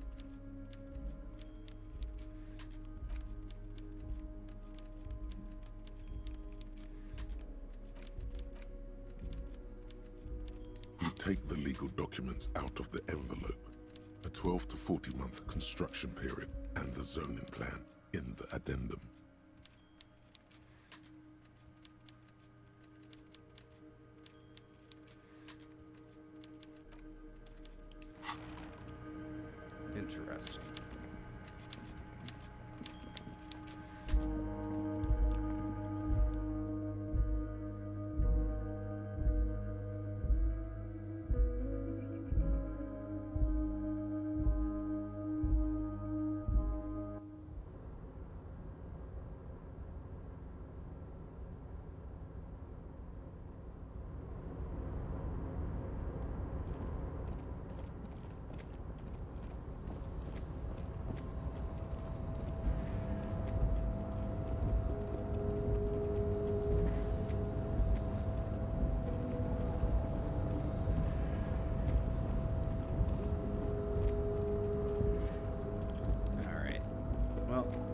You take the legal documents out of the envelope. A 12 to 40 month construction period and the zoning plan in the addendum. Interesting.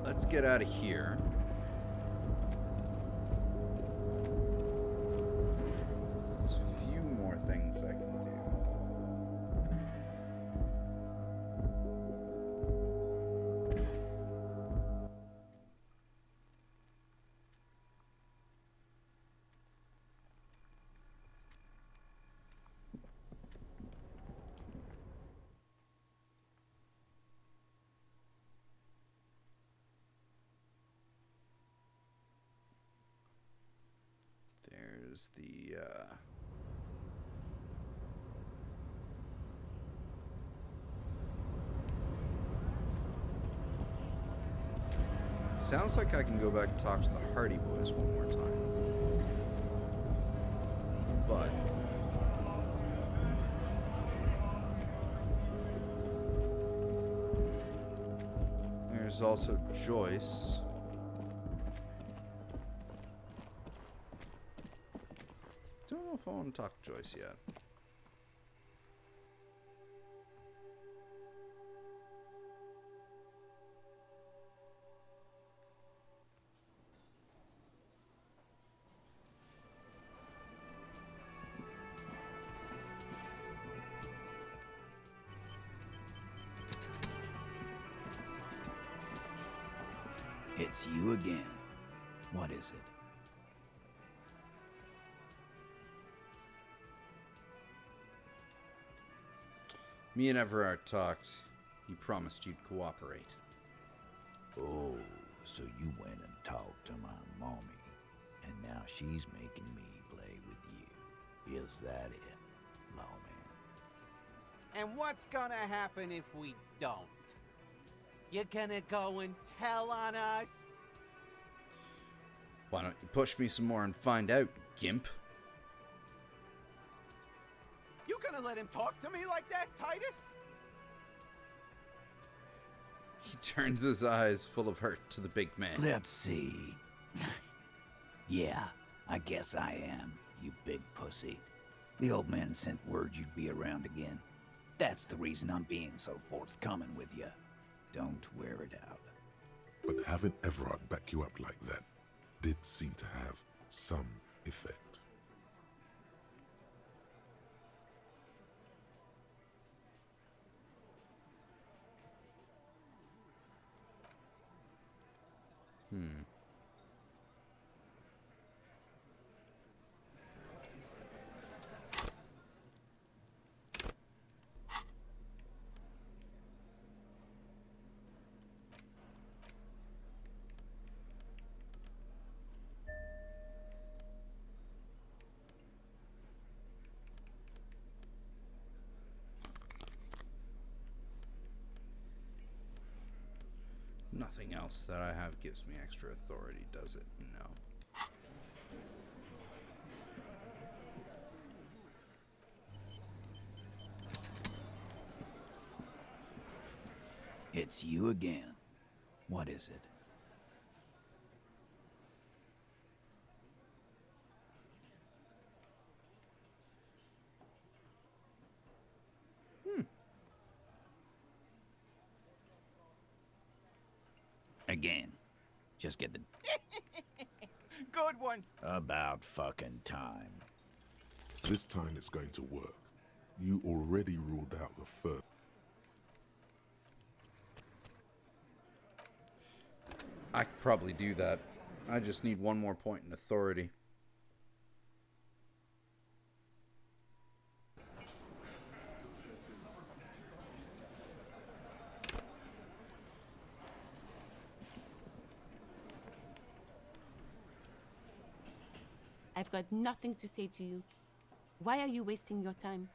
Let's get out of here. There's a few more things I can do. There's the, sounds like I can go back and talk to the Hardy Boys one more time. But there's also Joyce. Don't know if I want to talk to Joyce yet. It's you again. What is it? Me and Everard talked. He promised you'd cooperate. Oh, so you went and talked to my mommy, and now she's making me play with you. Is that it? And what's gonna happen if we don't? You're gonna go and tell on us? Why don't you push me some more and find out, gimp? You gonna let him talk to me like that, Titus? He turns his eyes full of hurt to the big man. Let's see. Yeah, I guess I am, you big pussy. The old man sent word you'd be around again. That's the reason I'm being so forthcoming with you. Don't wear it out. But having Everard back you up like that did seem to have some effect. Nothing else that I have gives me extra authority, does it? No. It's you again. What is it? Again. Just get the... Good one. About fucking time. This time it's going to work. You already ruled out the first. I could probably do that. I just need one more point in authority. I've got nothing to say to you. Why are you wasting your time?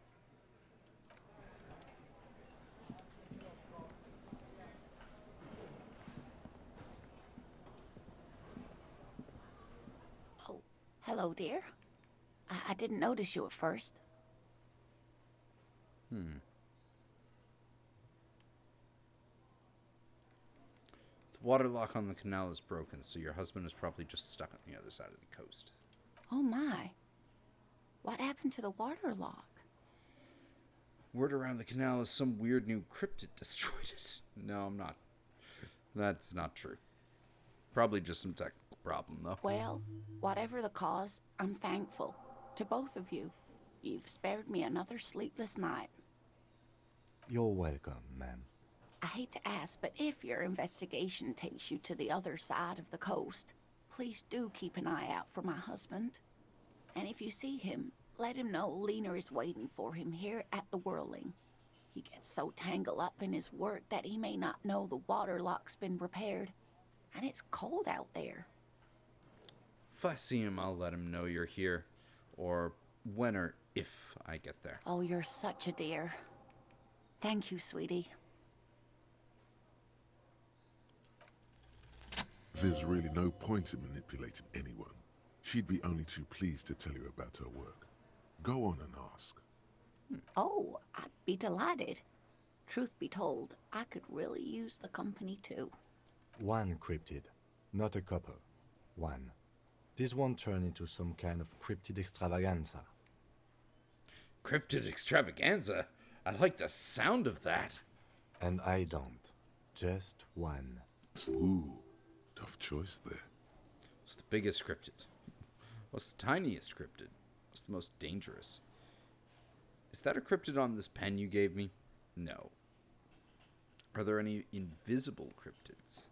Oh, hello, dear. I didn't notice you at first. The water lock on the canal is broken, so your husband is probably just stuck on the other side of the coast. Oh my. What happened to the water lock? Word around the canal is some weird new cryptid destroyed it. No, I'm not. That's not true. Probably just some technical problem, though. Well, whatever the cause, I'm thankful. To both of you. You've spared me another sleepless night. You're welcome, ma'am. I hate to ask, but if your investigation takes you to the other side of the coast, please do keep an eye out for my husband. And if you see him, let him know Lena is waiting for him here at the Whirling. He gets so tangled up in his work that he may not know the water lock's been repaired. And it's cold out there. If I see him, I'll let him know you're here. Or when or if I get there. Oh, you're such a dear. Thank you, sweetie. There's really no point in manipulating anyone. She'd be only too pleased to tell you about her work. Go on and ask. Oh, I'd be delighted. Truth be told, I could really use the company too. One cryptid, not a couple. One. This won't turn into some kind of cryptid extravaganza. Cryptid extravaganza? I like the sound of that. And I don't. Just one. Ooh, tough choice there. What's the biggest cryptid? What's the tiniest cryptid? What's the most dangerous? Is that a cryptid on this pen you gave me? No. Are there any invisible cryptids?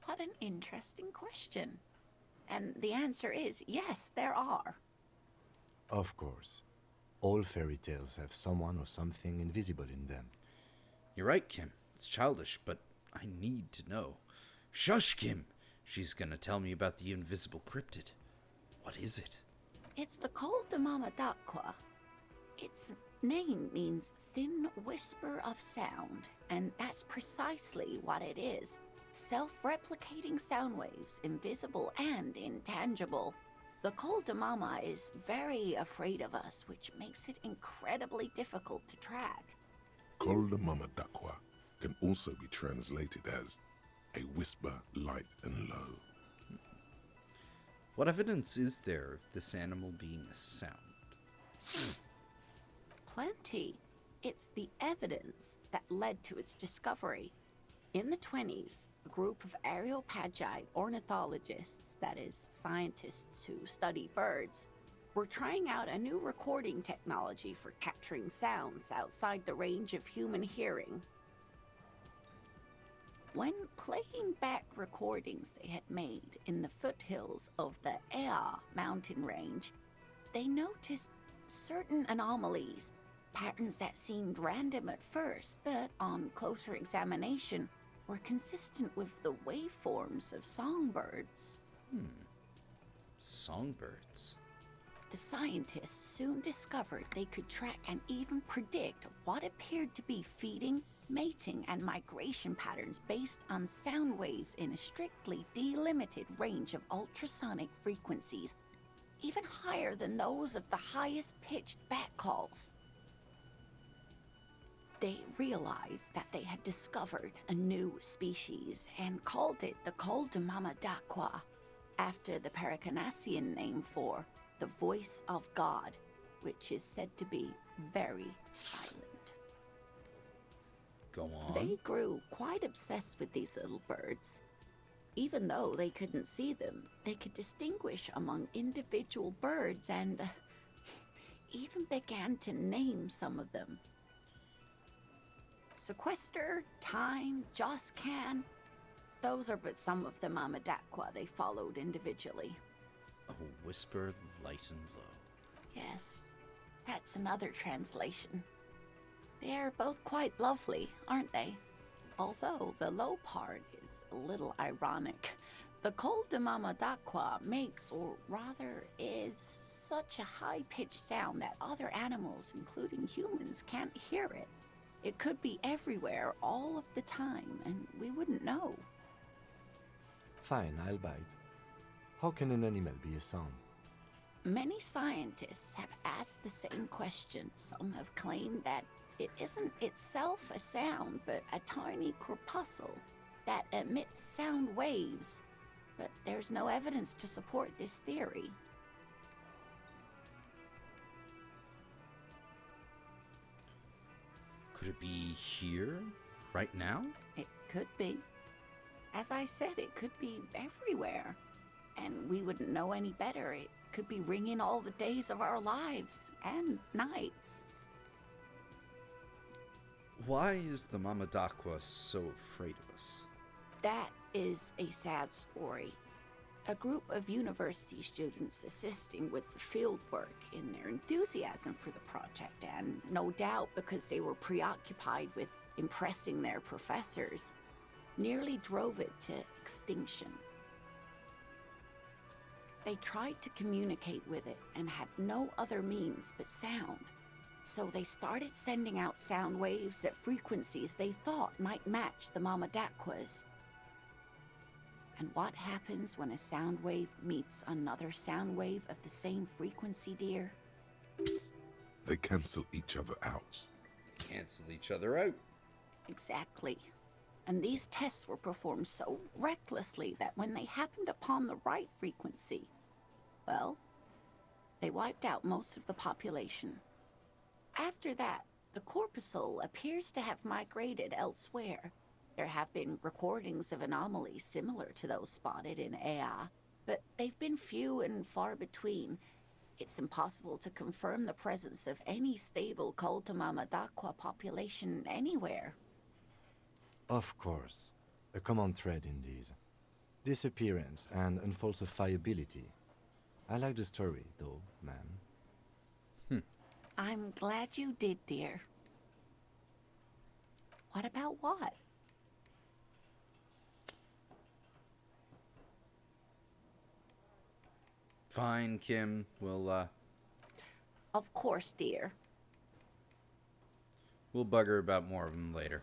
What an interesting question. And the answer is yes, there are. Of course. All fairy tales have someone or something invisible in them. You're right, Kim. It's childish, but I need to know. Shush, Kim! She's gonna tell me about the invisible cryptid. What is it? It's the Col de Mama d'Aqua. Its name means thin whisper of sound, and that's precisely what it is. Self-replicating sound waves, invisible and intangible. The Col de Mama is very afraid of us, which makes it incredibly difficult to track. Col de Mama d'Aqua can also be translated as a whisper light and low. What evidence is there of this animal being a sound? Plenty. It's the evidence that led to its discovery. In the 20s, a group of areopagite ornithologists, that is, scientists who study birds, were trying out a new recording technology for capturing sounds outside the range of human hearing. When playing back recordings they had made in the foothills of the Ea mountain range, they noticed certain anomalies, patterns that seemed random at first, but on closer examination were consistent with the waveforms of songbirds. Songbirds? The scientists soon discovered they could track and even predict what appeared to be feeding, mating, and migration patterns based on sound waves in a strictly delimited range of ultrasonic frequencies, even higher than those of the highest pitched bat calls. They realized that they had discovered a new species and called it the Col de Mama d'Aqua, after the Paracanassian name for the voice of God, which is said to be very silent. Go on. They grew quite obsessed with these little birds. Even though they couldn't see them, they could distinguish among individual birds and even began to name some of them. Sequester, Time, Joscan, those are but some of the Mama d'Aqua they followed individually. A whisper, light and low. Yes, that's another translation. They're both quite lovely, aren't they? Although the low part is a little ironic. The Col de Mama d'Aqua makes, or rather is, such a high-pitched sound that other animals, including humans, can't hear it. It could be everywhere all of the time, and we wouldn't know. Fine, I'll bite. How can an animal be a sound? Many scientists have asked the same question. Some have claimed that it isn't itself a sound, but a tiny corpuscle that emits sound waves. But there's no evidence to support this theory. Could it be here, right now? It could be. As I said, it could be everywhere. And we wouldn't know any better. It could be ringing all the days of our lives and nights. Why is the Mama d'Aqua so afraid of us? That is a sad story. A group of university students assisting with the field work in their enthusiasm for the project, and no doubt because they were preoccupied with impressing their professors, nearly drove it to extinction. They tried to communicate with it and had no other means but sound. So they started sending out sound waves at frequencies they thought might match the Mama d'Aqua's. And what happens when a sound wave meets another sound wave of the same frequency, dear? Psst. They cancel each other out. Cancel each other out. Exactly. And these tests were performed so recklessly that when they happened upon the right frequency, well, they wiped out most of the population. After that, the corpuscle appears to have migrated elsewhere. There have been recordings of anomalies similar to those spotted in Ea, but they've been few and far between. It's impossible to confirm the presence of any stable Col de Mama d'Aqua population anywhere. Of course. A common thread in these. Disappearance and unfalsifiability. I like the story, though, ma'am. I'm glad you did, dear. What about what? Fine, Kim. We'll Of course, dear. we'll bug her about more of them later.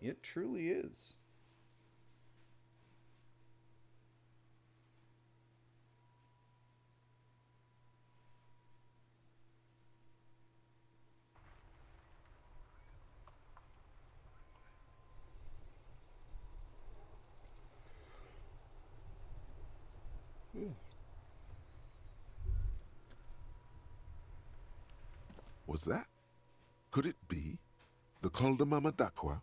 It truly is. Was that? Could it be? The Col de Mama Dakwa?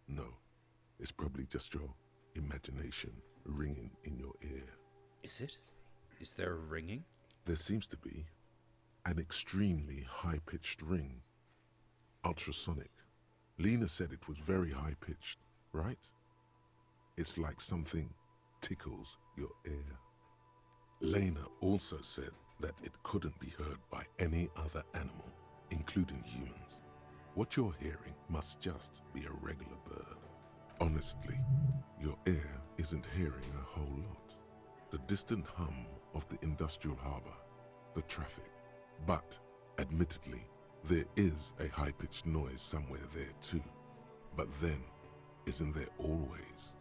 No, it's probably just your imagination ringing in your ear. Is it? Is there a ringing? There seems to be an extremely high-pitched ring. Ultrasonic. Lena said it was very high-pitched, right? It's like something tickles your ear. Lena also said that it couldn't be heard by any other animal, including humans. What you're hearing must just be a regular bird. Honestly, your ear isn't hearing a whole lot. The distant hum of the industrial harbor, the traffic. But, admittedly, there is a high-pitched noise somewhere there too. But then, isn't there always?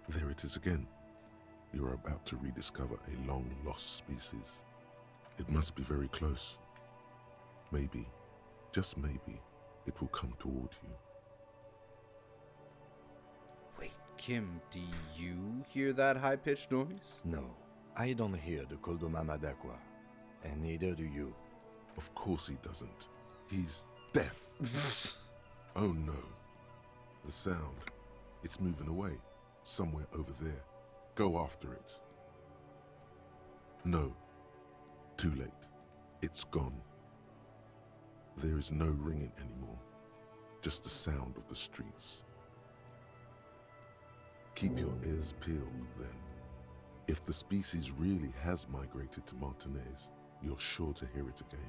There it is again. You're about to rediscover a long-lost species. It must be very close. Maybe, just maybe, it will come toward you. Wait, Kim, do you hear that high-pitched noise? No, I don't hear the Col de Mama Dakwa, and neither do you. Of course he doesn't. He's deaf. Oh no. The sound. It's moving away. Somewhere over there. Go after it. No. Too late. It's gone. There is no ringing anymore. Just the sound of the streets. Keep your ears peeled, then. If the species really has migrated to Martinez, you're sure to hear it again.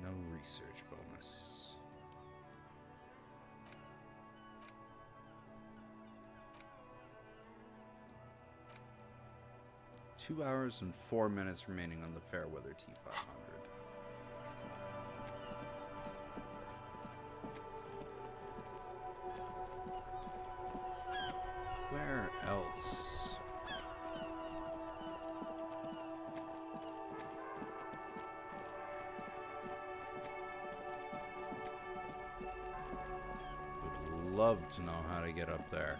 No research bonus. Two hours and 4 minutes remaining on the Fairweather T500. Where else? Would love to know how to get up there.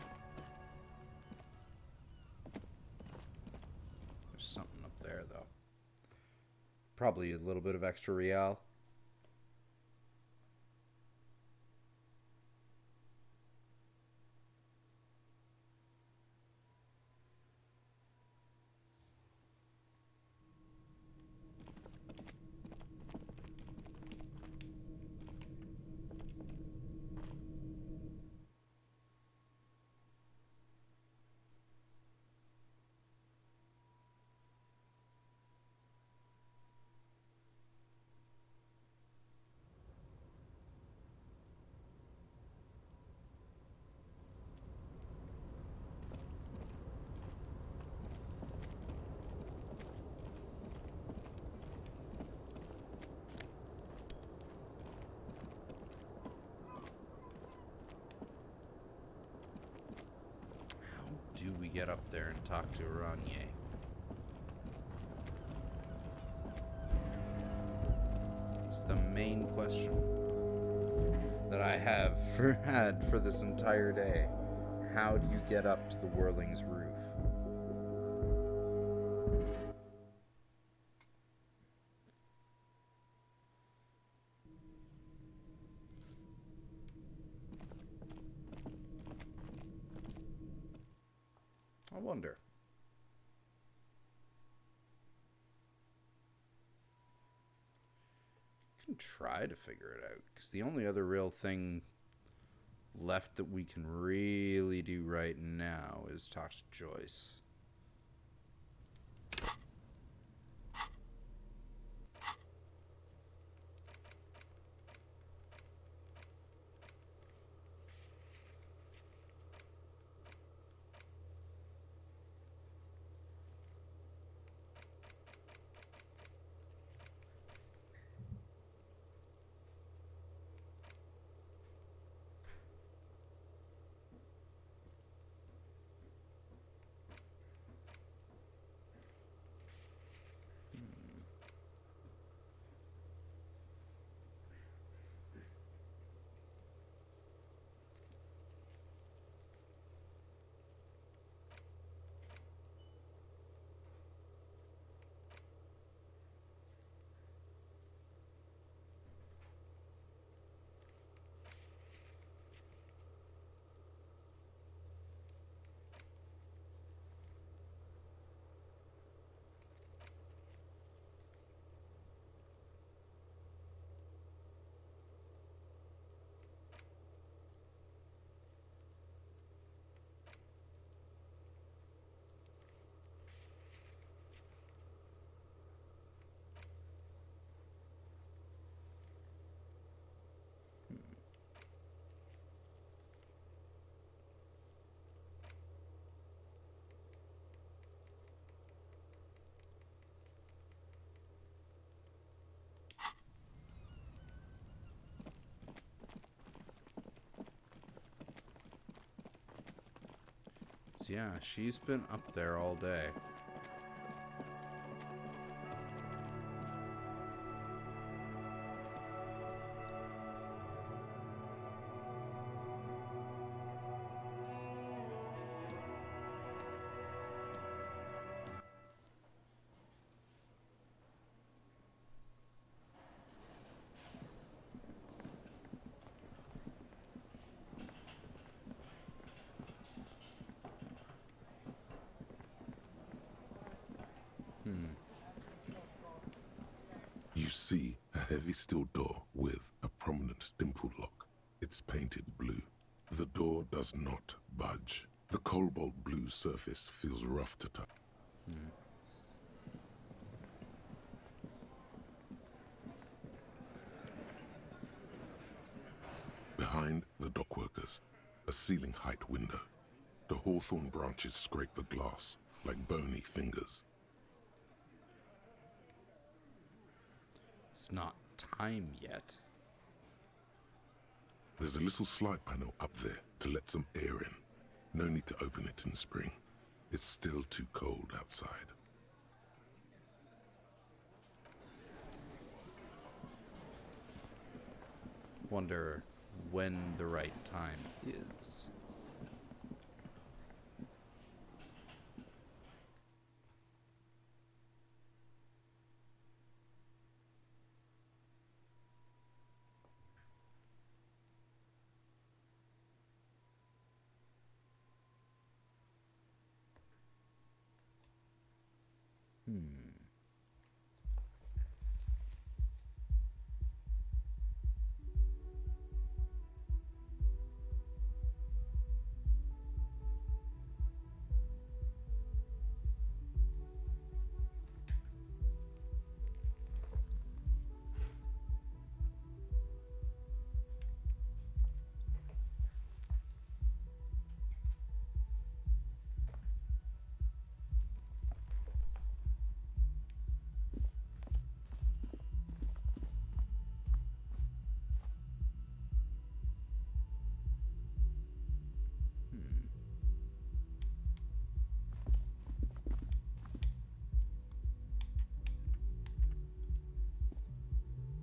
There's something up there, though. Probably a little bit of extra real. Do we get up there and talk to Aranye? It's the main question that I have had for this entire day. How do you get up to the Whirling's roof? wonder. I can try to figure it out, because the only other real thing left that we can really do right now is talk to Joyce. So yeah, she's been up there all day. You see a heavy steel door with a prominent dimple lock. It's painted blue. The door does not budge. The cobalt blue surface feels rough to touch. Behind the dockworkers, a ceiling height window. The hawthorn branches scrape the glass like bony fingers. It's not time yet. There's a little slide panel up there to let some air in. No need to open it in spring. It's still too cold outside. Wonder when the right time is.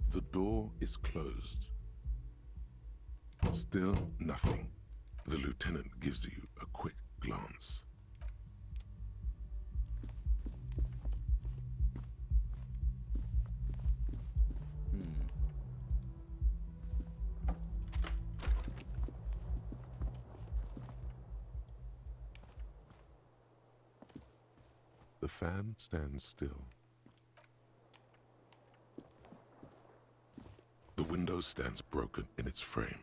The door is closed. Still nothing. The lieutenant gives you a quick glance. The fan stands still. The window stands broken in its frame.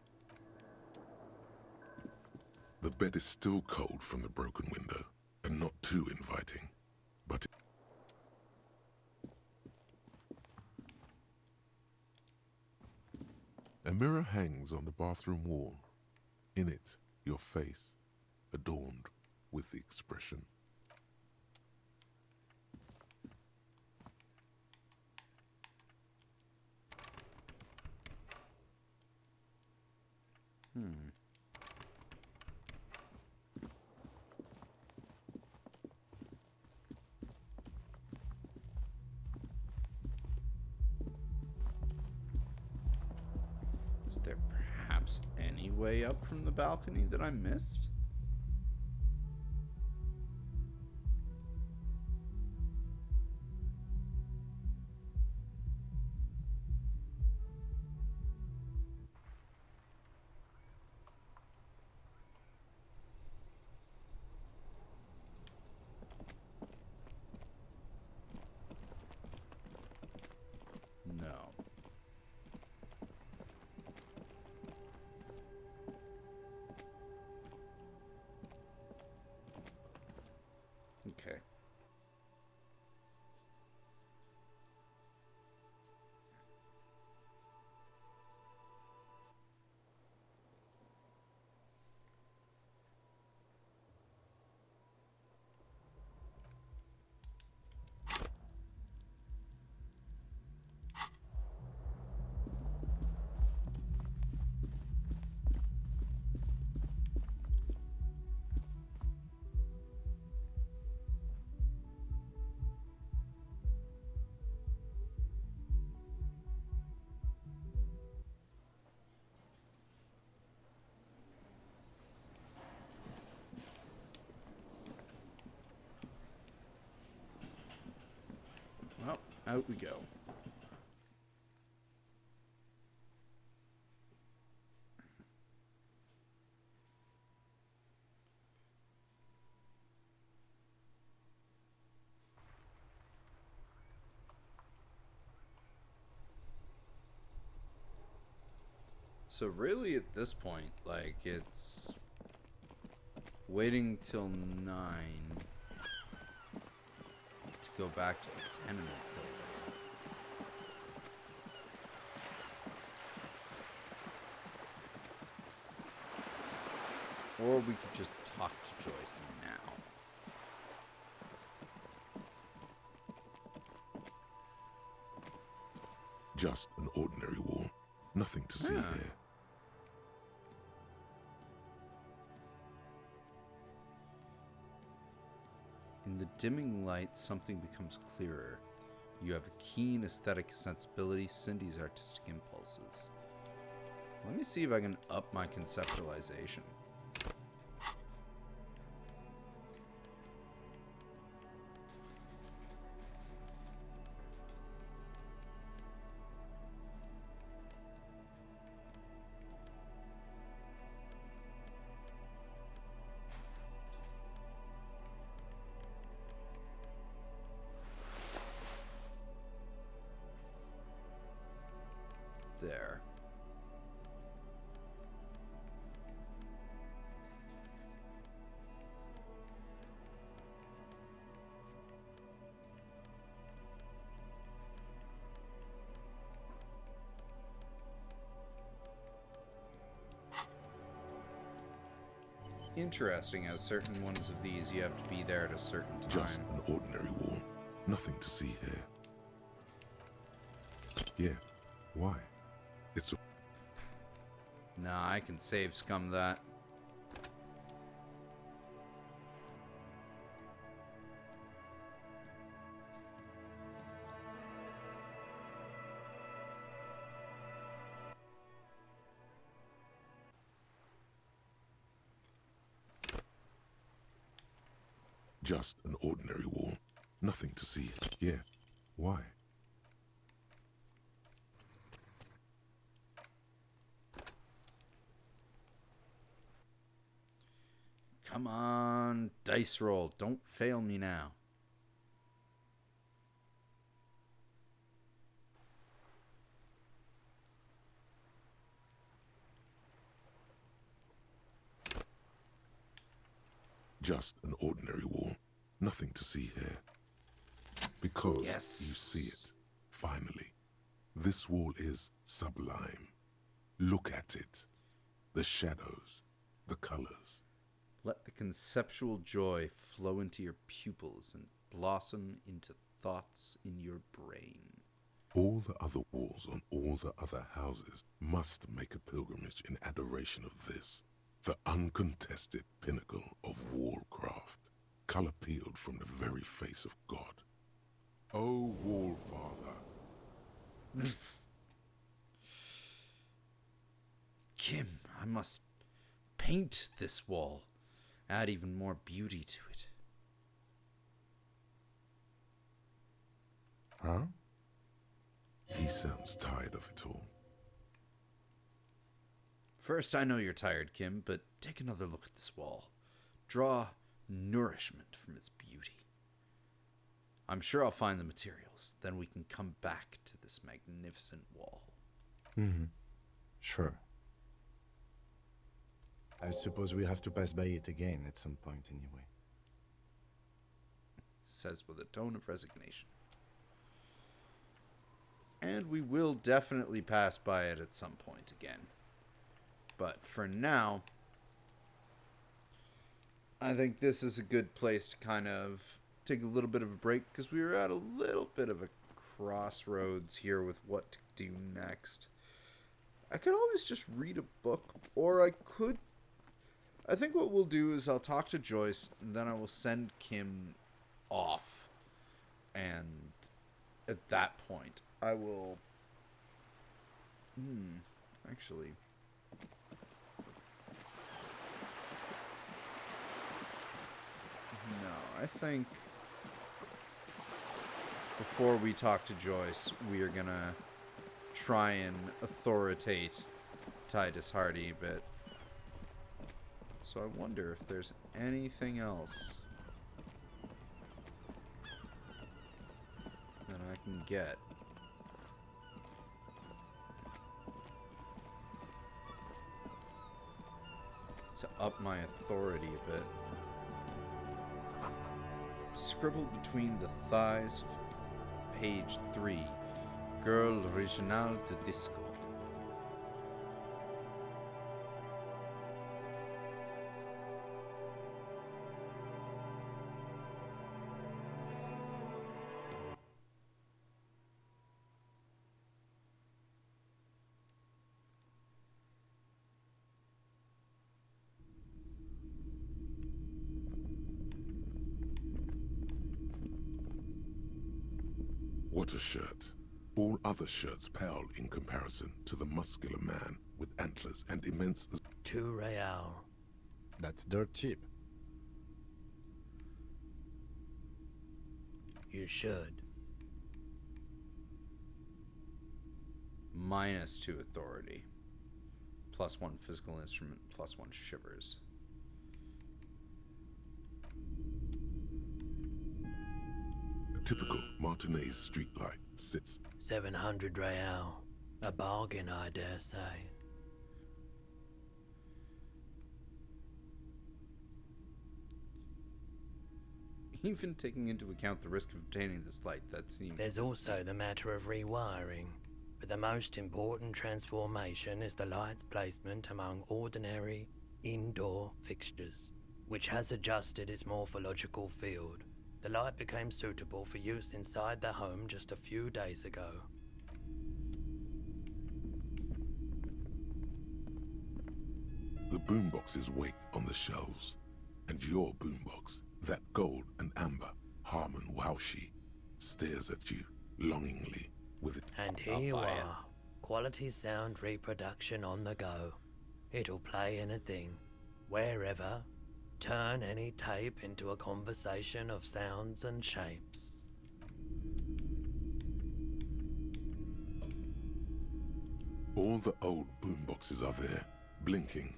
The bed is still cold from the broken window, and not too inviting, but... A mirror hangs on the bathroom wall. In it, your face, adorned with the expression. Is there perhaps any way up from the balcony that I missed? No. Okay. Well, out we go. So really at this point, like, it's waiting till 9 to go back to the tenement building. Or we could just talk to Joyce now. Just an ordinary wall. Nothing to see here. In the dimming light, something becomes clearer. You have a keen aesthetic sensibility, Cindy's artistic impulses. Let me see if I can up my conceptualization. There. Interesting, as certain ones of these you have to be there at a certain time. Just an ordinary wall. Nothing to see here. Yeah. Why? It's a... Nah, I can save scum that. Just an ordinary wall. Nothing to see. Yeah. Why? Come on, dice roll. Don't fail me now. Just an ordinary wall. Nothing to see here. Because you see it, finally. This wall is sublime. Look at it. The shadows, the colors. Let the conceptual joy flow into your pupils and blossom into thoughts in your brain. All the other walls on all the other houses must make a pilgrimage in adoration of this, the uncontested pinnacle of wallcraft, color peeled from the very face of God. O Wall Father. Kim, I must paint this wall, add even more beauty to it. Huh? He sounds tired of it all. First, I know you're tired, Kim, but take another look at this wall. Draw nourishment from its beauty. I'm sure I'll find the materials. Then we can come back to this magnificent wall. Mm-hmm. Sure. I suppose we have to pass by it again at some point anyway. Says with a tone of resignation. And we will definitely pass by it at some point again. But for now, I think this is a good place to kind of take a little bit of a break, because we were at a little bit of a crossroads here with what to do next. I could always just read a book, or I think what we'll do is I'll talk to Joyce, and then I will send Kim off. And at that point, I will... actually... No, I think... before we talk to Joyce, we are gonna try and authoritate Titus Hardy a bit. So I wonder if there's anything else that I can get. To up my authority a bit. Scribbled between the thighs of page 3, Girl Original de Disco. What a shirt. All other shirts pale in comparison to the muscular man with antlers and immense... 2 real. That's dirt cheap. You should. -2 authority. +1 physical instrument, +1 shivers. A typical Martinez streetlight sits... 700 real. A bargain, I dare say. Even taking into account the risk of obtaining this light, that seems... There's also the matter of rewiring. But the most important transformation is the light's placement among ordinary, indoor fixtures, which has adjusted its morphological field. The light became suitable for use inside the home just a few days ago. The boomboxes wait on the shelves, and your boombox, that gold and amber Harmon Waushi, stares at you longingly with it. And here you are, quality sound reproduction on the go. It'll play anything, wherever. Turn any tape into a conversation of sounds and shapes. All the old boomboxes are there, blinking.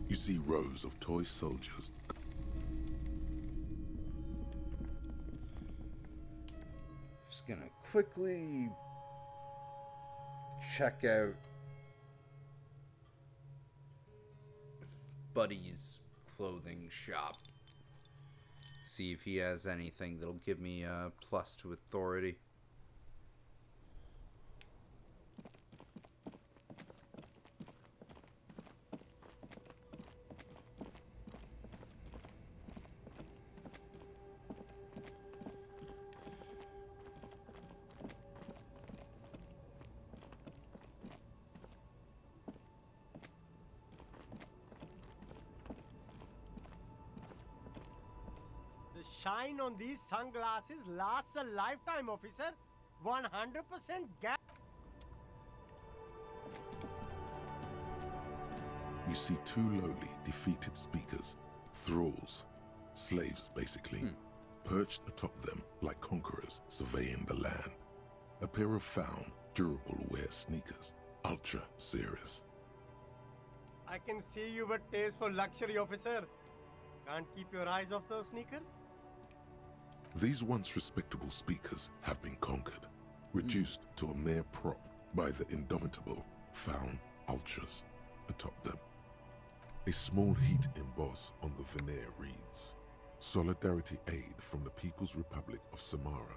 You see rows of toy soldiers. Just gonna quickly check out buddy's clothing shop. See if he has anything that'll give me a plus to authority. Shine on these sunglasses lasts a lifetime, officer. 100% gap. You see two lowly, defeated speakers, thralls, slaves basically, perched atop them like conquerors surveying the land. A pair of found, durable wear sneakers, ultra serious. I can see you've a taste for luxury, officer. Can't keep your eyes off those sneakers? These once respectable speakers have been conquered, reduced to a mere prop by the indomitable found ultras atop them. A small heat emboss on the veneer reads, "Solidarity aid from the People's Republic of Samara."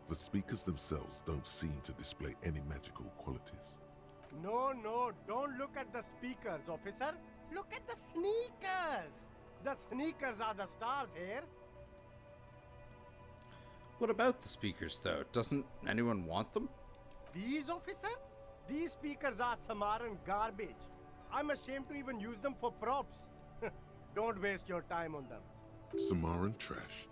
The speakers themselves don't seem to display any magical qualities. No, don't look at the speakers, officer. Look at the sneakers. The sneakers are the stars here. What about the speakers, though? Doesn't anyone want them? These, officer? These speakers are Samaran garbage. I'm ashamed to even use them for props. Don't waste your time on them. Samaran trash?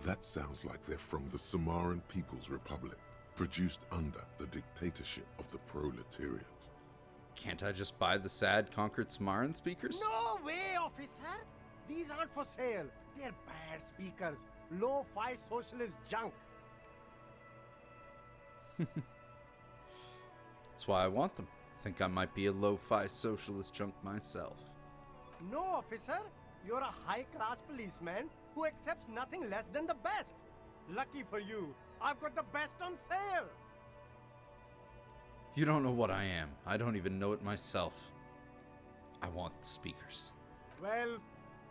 That sounds like they're from the Samaran People's Republic, produced under the dictatorship of the proletariat. Can't I just buy the sad conquered Samaran speakers? No way, officer! These aren't for sale. They're bad speakers. Low-fi socialist junk. That's why I want them. Think I might be a lo-fi socialist junk myself. No, officer. You're a high-class policeman who accepts nothing less than the best. Lucky for you, I've got the best on sale. You don't know what I am. I don't even know it myself. I want the speakers. Well,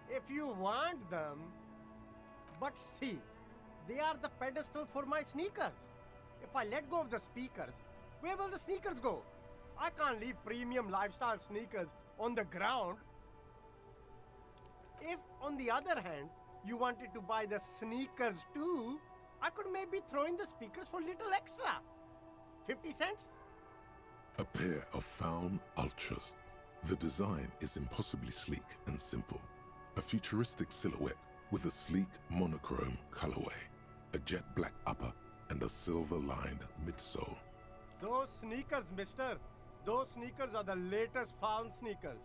if you want them... But see, they are the pedestal for my sneakers. If I let go of the speakers, where will the sneakers go? I can't leave premium lifestyle sneakers on the ground. If, on the other hand, you wanted to buy the sneakers too, I could maybe throw in the speakers for little extra. 50 cents? A pair of found ultras. The design is impossibly sleek and simple. A futuristic silhouette with a sleek monochrome colorway, a jet black upper, and a silver-lined midsole. Those sneakers, mister. Those sneakers are the latest found sneakers.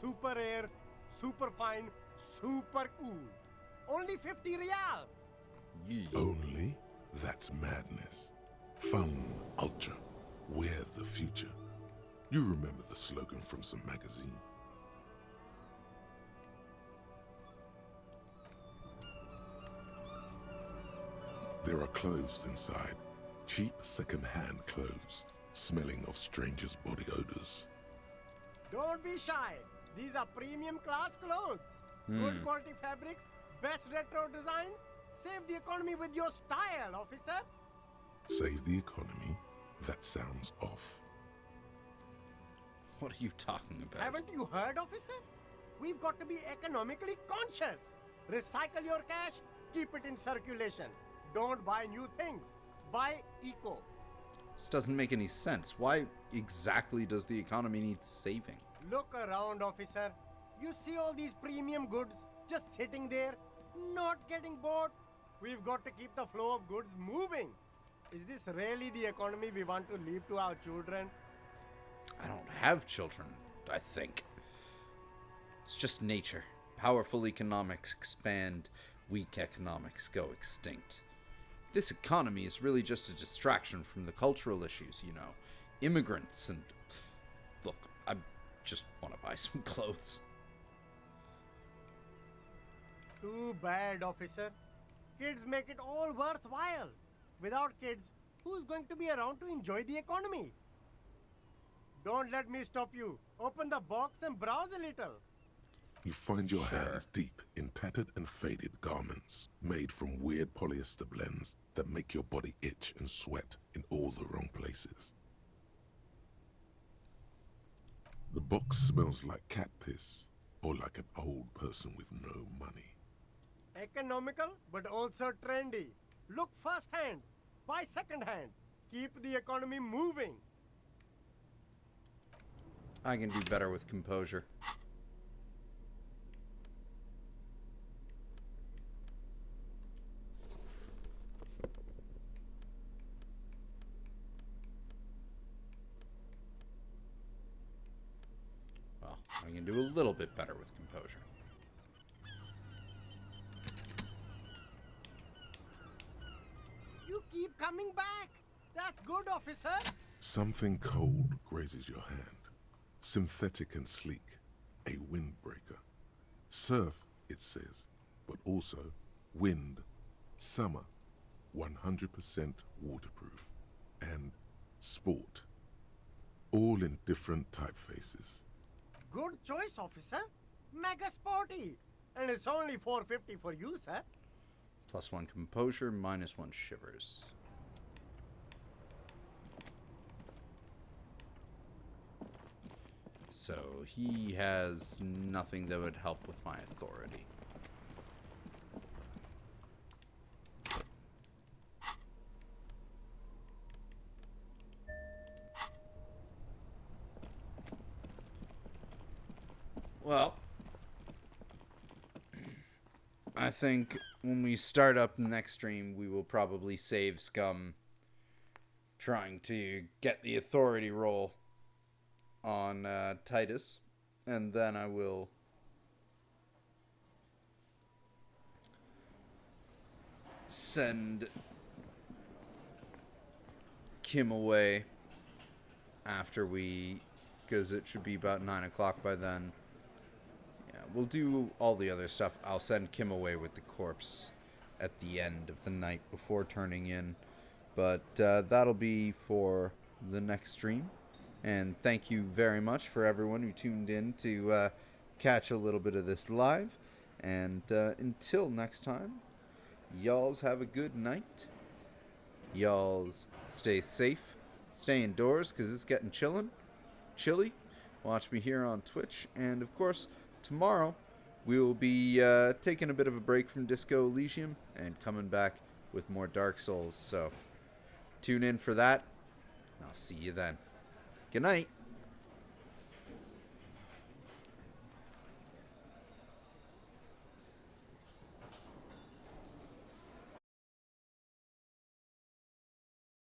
Super air, super fine, super cool. Only 50 real. Only? That's madness. Found ultra. Wear the future. You remember the slogan from some magazine. There are clothes inside. Cheap second-hand clothes, smelling of strangers' body odors. Don't be shy. These are premium class clothes. Good quality fabrics, best retro design. Save the economy with your style, officer. Save the economy? That sounds off. What are you talking about? Haven't you heard, officer? We've got to be economically conscious. Recycle your cash, keep it in circulation. Don't buy new things. Buy eco. This doesn't make any sense. Why exactly does the economy need saving? Look around, officer. You see all these premium goods just sitting there, not getting bought. We've got to keep the flow of goods moving. Is this really the economy we want to leave to our children? I don't have children, I think. It's just nature. Powerful economics expand, weak economics go extinct. This economy is really just a distraction from the cultural issues, you know. Immigrants and... Look, I just want to buy some clothes. Too bad, officer. Kids make it all worthwhile. Without kids, who's going to be around to enjoy the economy? Don't let me stop you. Open the box and browse a little. You find your hands deep in tattered and faded garments made from weird polyester blends that make your body itch and sweat in all the wrong places. The box smells like cat piss or like an old person with no money. Economical, but also trendy. Look first-hand, buy second-hand. Keep the economy moving. I can do better with composure. Well, I can do a little bit better with composure. You keep coming back. That's good, officer. Something cold grazes your hand. Synthetic and sleek. A windbreaker. Surf, it says, but also wind, summer, 100% waterproof, and sport. All in different typefaces. Good choice, officer. Mega sporty. And it's only $4.50 for you, sir. +1 composure, -1 shivers. So he has nothing that would help with my authority. Well, I think when we start up next stream, we will probably save Scum trying to get the authority roll on Titus, and then I will send Kim away after we, because it should be about 9 o'clock by then. Yeah, we'll do all the other stuff. I'll send Kim away with the corpse at the end of the night before turning in, but that'll be for the next stream. And thank you very much for everyone who tuned in to catch a little bit of this live. And until next time, y'alls have a good night. Y'alls stay safe. Stay indoors because it's getting chilly. Watch me here on Twitch. And of course, tomorrow we will be taking a bit of a break from Disco Elysium and coming back with more Dark Souls. So tune in for that. And I'll see you then. Good night.